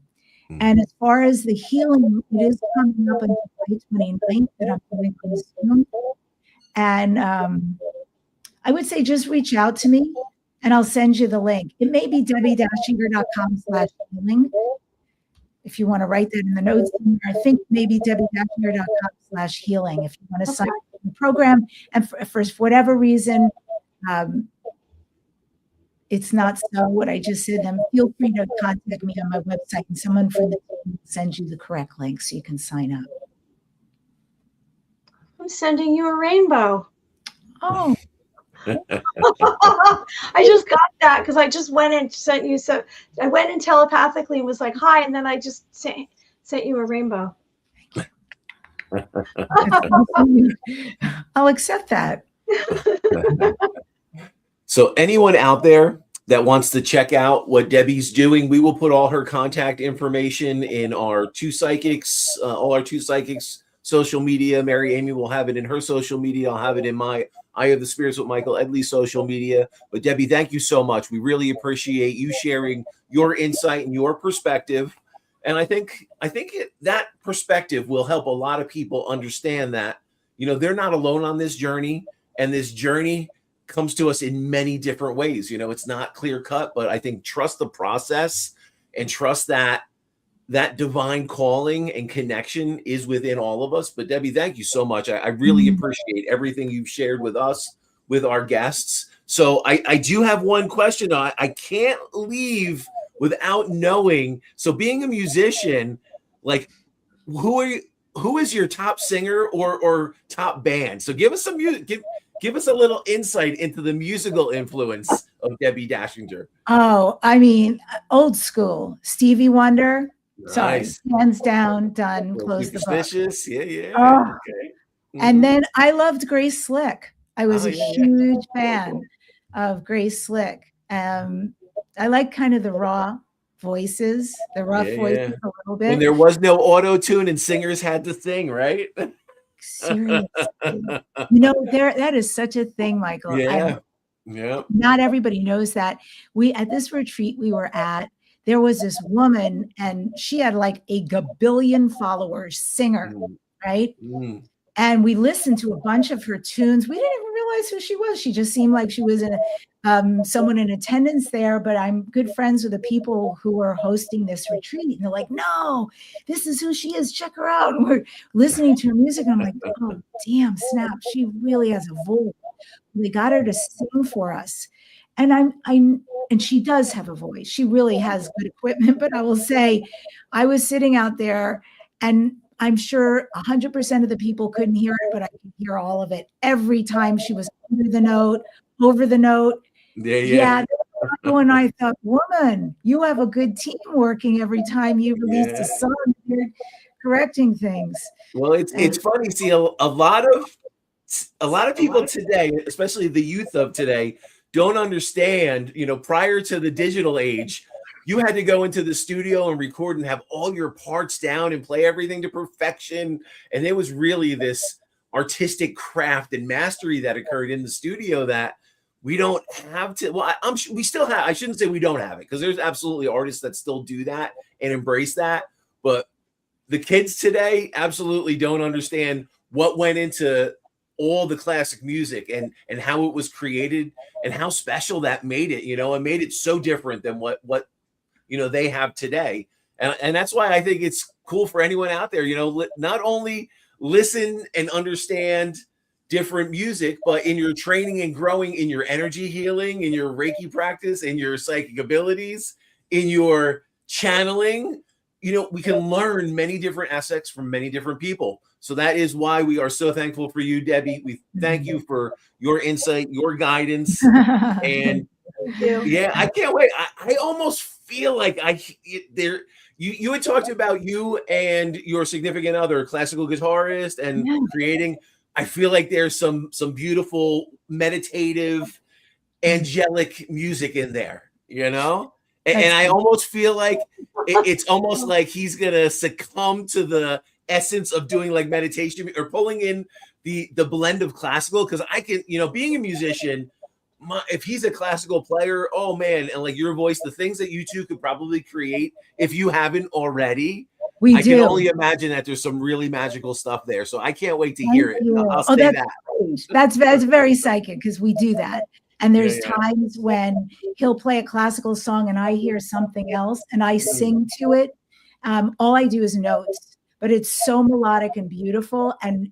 And as far as the healing, it is coming up on July 29th that I'm doing pretty soon. And I would say just reach out to me and I'll send you the link. It may be DebbiDachinger.com/healing. If you want to write that in the notes, I think maybe DebbiDachinger.com/healing if you want to sign up for the program. And for whatever reason, it's not so what I just said, then feel free to contact me on my website, and someone from the team will send you the correct link so you can sign up. I'm sending you a rainbow. Oh. I just got that because I just went and sent you. So I went in telepathically and was like, hi. And then I just sent you a rainbow. I'll accept that. So anyone out there that wants to check out what Debbie's doing, we will put all her contact information in our two psychics, social media. Mary Amy will have it in her social media. I'll have it in my Eye of the Spirits with Michael Edley social media. But Debbie, thank you so much. We really appreciate you sharing your insight and your perspective. And I think that perspective will help a lot of people understand that, you know, they're not alone on this journey, and this journey comes to us in many different ways. You know, it's not clear cut, but I think trust the process and trust that divine calling and connection is within all of us. But Debbie, thank you so much. I really appreciate everything you've shared with us, with our guests. So I do have one question. I can't leave without knowing. So being a musician, like, who is your top singer or top band? So give us some music. give us a little insight into the musical influence of Debbi Dachinger. Oh, I mean, old school. Stevie Wonder. Nice. Sorry, hands down, done. Well, Close the book. Superstitious. Yeah. Oh. Okay. And then I loved Grace Slick. I was a yeah. huge fan of Grace Slick. I like kind of the raw voices, the rough voices a little bit. When there was no auto tune and singers had to sing, right? Seriously. You know, that is such a thing, Michael. Yeah. Not everybody knows that. At this retreat we were at, there was this woman and she had like a gabillion followers, singer, right? And we listened to a bunch of her tunes. We didn't even realize who she was. She just seemed like she was someone in attendance there, but I'm good friends with the people who are hosting this retreat. And they're like, no, this is who she is. Check her out. And we're listening to her music. And I'm like, oh, damn, snap. She really has a voice. We got her to sing for us. And and she does have a voice. She really has good equipment. But I will say, I was sitting out there and I'm sure 100% of the people couldn't hear it, but I could hear all of it every time she was over the note. Yeah. And I thought, woman, you have a good team working every time you release a song. You're correcting things. Well, it's funny. See, a lot of people today, especially the youth of today, don't understand. You know, prior to the digital age, you had to go into the studio and record and have all your parts down and play everything to perfection. And it was really this artistic craft and mastery that occurred in the studio that we don't have to. Well, we still have. I shouldn't say we don't have it, because there's absolutely artists that still do that and embrace that. But the kids today absolutely don't understand what went into all the classic music and how it was created and how special that made it, you know, and made it so different than what you know they have today. And that's why I think it's cool for anyone out there, you know, not only listen and understand different music, but in your training and growing in your energy healing, in your Reiki practice, in your psychic abilities, in your channeling, you know, we can learn many different aspects from many different people. So that is why we are so thankful for you, Debbi. We thank you for your insight, your guidance, and yeah, I can't wait. I almost feel like you had talked about you and your significant other, classical guitarist, and creating. I feel like there's some beautiful meditative, angelic music in there, you know? And I almost feel like it's almost like he's gonna succumb to the essence of doing like meditation or pulling in the blend of classical, because I can, you know, being a musician, if he's a classical player, oh man, and like your voice, the things that you two could probably create if you haven't already. I can only imagine that there's some really magical stuff there. So I can't wait to hear it. I'll say that. That's very psychic, because we do that. And there's times when he'll play a classical song and I hear something else and I sing to it. All I do is notes, but it's so melodic and beautiful. And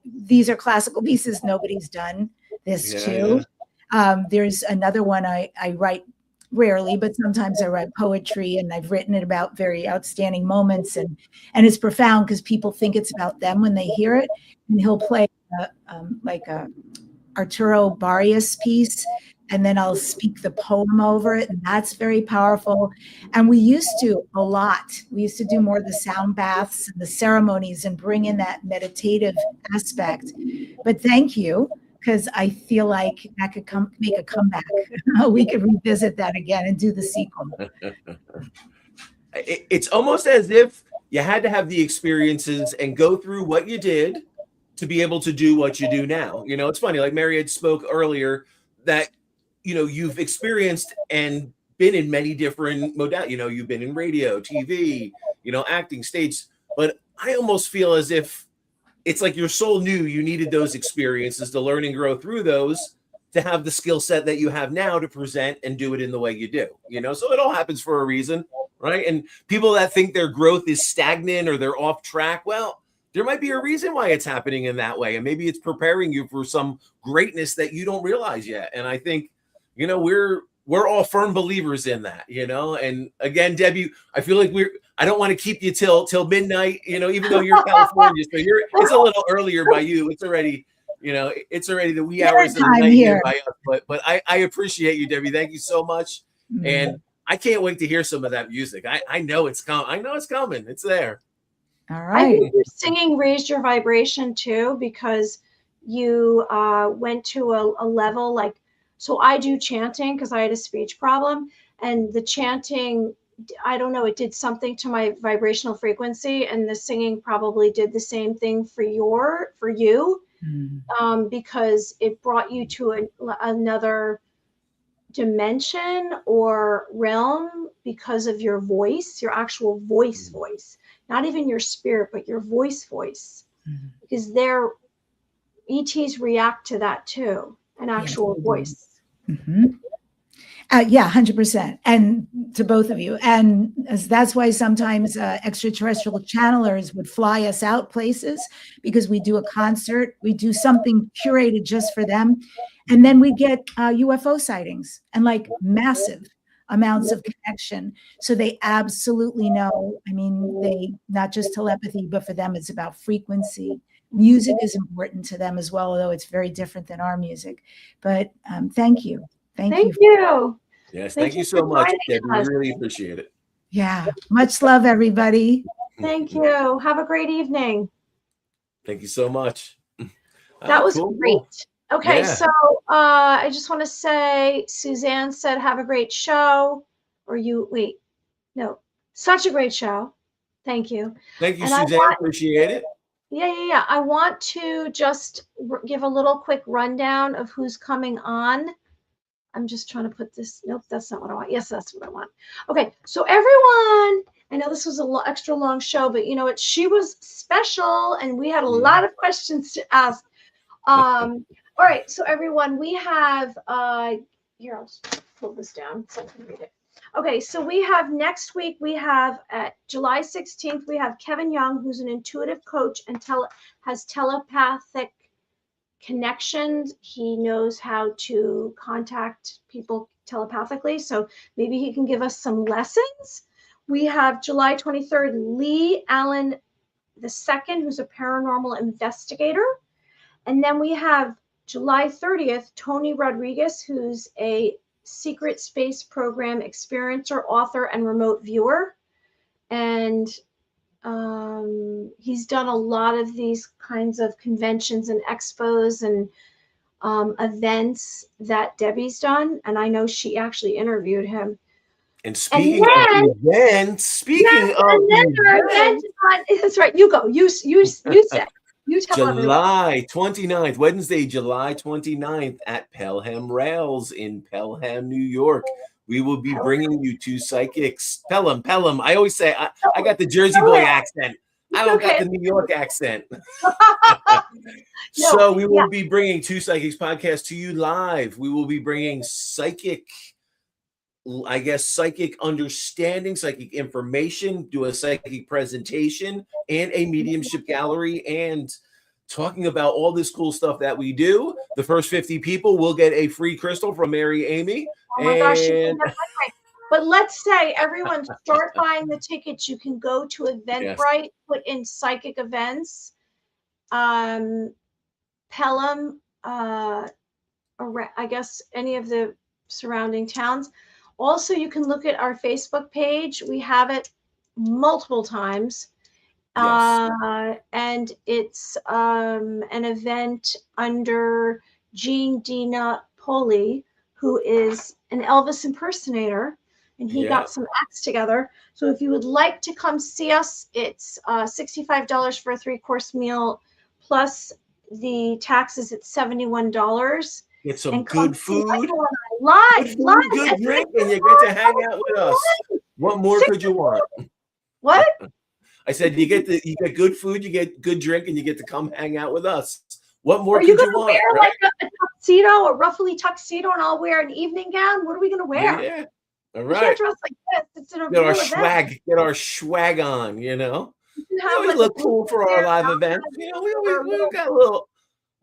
these are classical pieces. Nobody's done this too. There's another one I write rarely, but sometimes I write poetry, and I've written it about very outstanding moments, and it's profound because people think it's about them when they hear it. And he'll play like a Arturo Barrios piece, and then I'll speak the poem over it, and that's very powerful. And we used to do more of the sound baths and the ceremonies and bring in that meditative aspect. But thank you, because I feel like that could make a comeback. We could revisit that again and do the sequel. It's almost as if you had to have the experiences and go through what you did to be able to do what you do now. You know, it's funny, like Mary had spoke earlier, that, you know, you've experienced and been in many different modalities. You know, you've been in radio, TV, you know, acting, stage. But I almost feel as if it's like your soul knew you needed those experiences to learn and grow through those to have the skill set that you have now to present and do it in the way you do, you know? So it all happens for a reason, right? And people that think their growth is stagnant or they're off track, well, there might be a reason why it's happening in that way. And maybe it's preparing you for some greatness that you don't realize yet. And I think, you know, we're all firm believers in that, you know? And again, Debbi, I feel like I don't want to keep you till midnight, you know, even though you're in California, so it's a little earlier by you. It's already You know, it's already the wee Dinner hours of the time night here. by us, but I appreciate you, Debbie. Thank you so much. And I can't wait to hear some of that music. I know it's coming. I know it's coming. It's there. All I right. think your singing raised your vibration too, because you went to a level like, so I do chanting because I had a speech problem, and the chanting, I don't know, it did something to my vibrational frequency, and the singing probably did the same thing for you, because it brought you to another dimension or realm because of your voice, your actual voice, not even your spirit, but your voice, because their ETs react to that too, an actual voice. Yeah, 100%. And to both of you. And that's why sometimes extraterrestrial channelers would fly us out places, because we do a concert, we do something curated just for them. And then we get UFO sightings and like massive amounts of connection. So they absolutely know. I mean, they not just telepathy, but for them, it's about frequency. Music is important to them as well, although it's very different than our music. But thank you. Thank you. Yes, thank you so much, Debbie. We really appreciate it. Yeah, much love, everybody. Thank you. Have a great evening. Thank you so much. That was cool. great. Okay, Yeah. so I just want to say, Suzanne said, have a great show. Or such a great show. Thank you. Thank you, Suzanne. Appreciate it. Yeah. I want to just give a little quick rundown of who's coming on. I'm just trying to put this. Nope, that's not what I want. Yes, that's what I want. Okay, so everyone, I know this was an extra long show, but you know what? She was special, and we had a lot of questions to ask. All right, so everyone, we have here. I'll just pull this down so I can read it. Okay, so we have next week. We have at July 16th. We have Kevin Young, who's an intuitive coach and has telepathic connections. He knows how to contact people telepathically, so maybe he can give us some lessons. We have July 23rd, Lee Allen II, who's a paranormal investigator. And then we have July 30th, Tony Rodriguez, who's a secret space program experiencer, author, and remote viewer. And he's done a lot of these kinds of conventions and expos and events that Debbie's done. And I know she actually interviewed him. And speaking of events, that's right. You go. You say. You tell July 29th, Wednesday, July 29th at Pelham Rails in Pelham, New York. We will be bringing you two psychics. Pelham. I always say I got the Jersey boy accent. I don't got the New York accent. So we will be bringing Two Psychics podcast to you live. We will be bringing psychic understanding, psychic information, do a psychic presentation and a mediumship gallery, and talking about all this cool stuff that we do. The first 50 people will get a free crystal from Mary Amy. Oh my gosh, but let's say everyone start buying the tickets. You can go to Eventbrite, put in psychic events, Pelham, I guess any of the surrounding towns. Also, you can look at our Facebook page. We have it multiple times. And it's an event under Jean Dina Poli, who is an Elvis impersonator, and he got some acts together. So if you would like to come see us, it's $65 for a 3-course meal, plus the taxes at $71. Get some good food, good drink, and you get to hang out with us. What more could you want? What? I said you get good food, you get good drink, and you get to come hang out with us. What more could you want? Wear like a tuxedo, a ruffly tuxedo, and I'll wear an evening gown. What are we going to wear? Yeah, all We can't right. dress like this. It's an Get our event. swag. Get our swag on. You know, You we always look cool for our live events. You know, we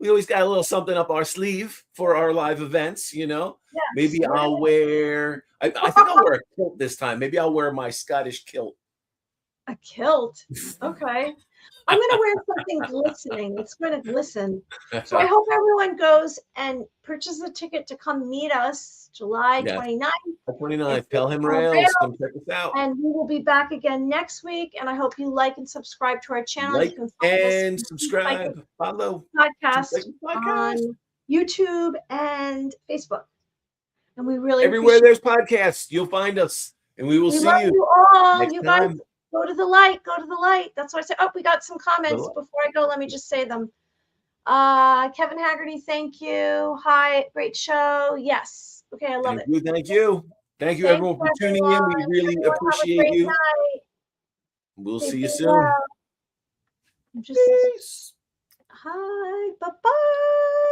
always got a little something up our sleeve for our live events. You know, maybe I'll wear. I think I'll wear a kilt this time. Maybe I'll wear my Scottish kilt. A kilt. Okay. I'm going to wear something glistening. It's going to glisten. So I hope everyone goes and purchases a ticket to come meet us July 29th. 29th, Pelham Rails. Come check us out. And we will be back again next week. And I hope you like and subscribe to our channel. Like you can find and us subscribe. Follow. Podcast on YouTube and Facebook. And we really everywhere there's podcasts, you'll find us. And we will see you all. next You guys time. go to the light. Go to the light. That's what I said. Oh, we got some comments. Before I go, let me just say them. Kevin Haggerty, thank you. Hi, great show. Yes. Okay, I love it. Thank you. Thank you, everyone, for tuning in. We really appreciate you. Night. We'll see you soon. Peace. Hi. Bye-bye.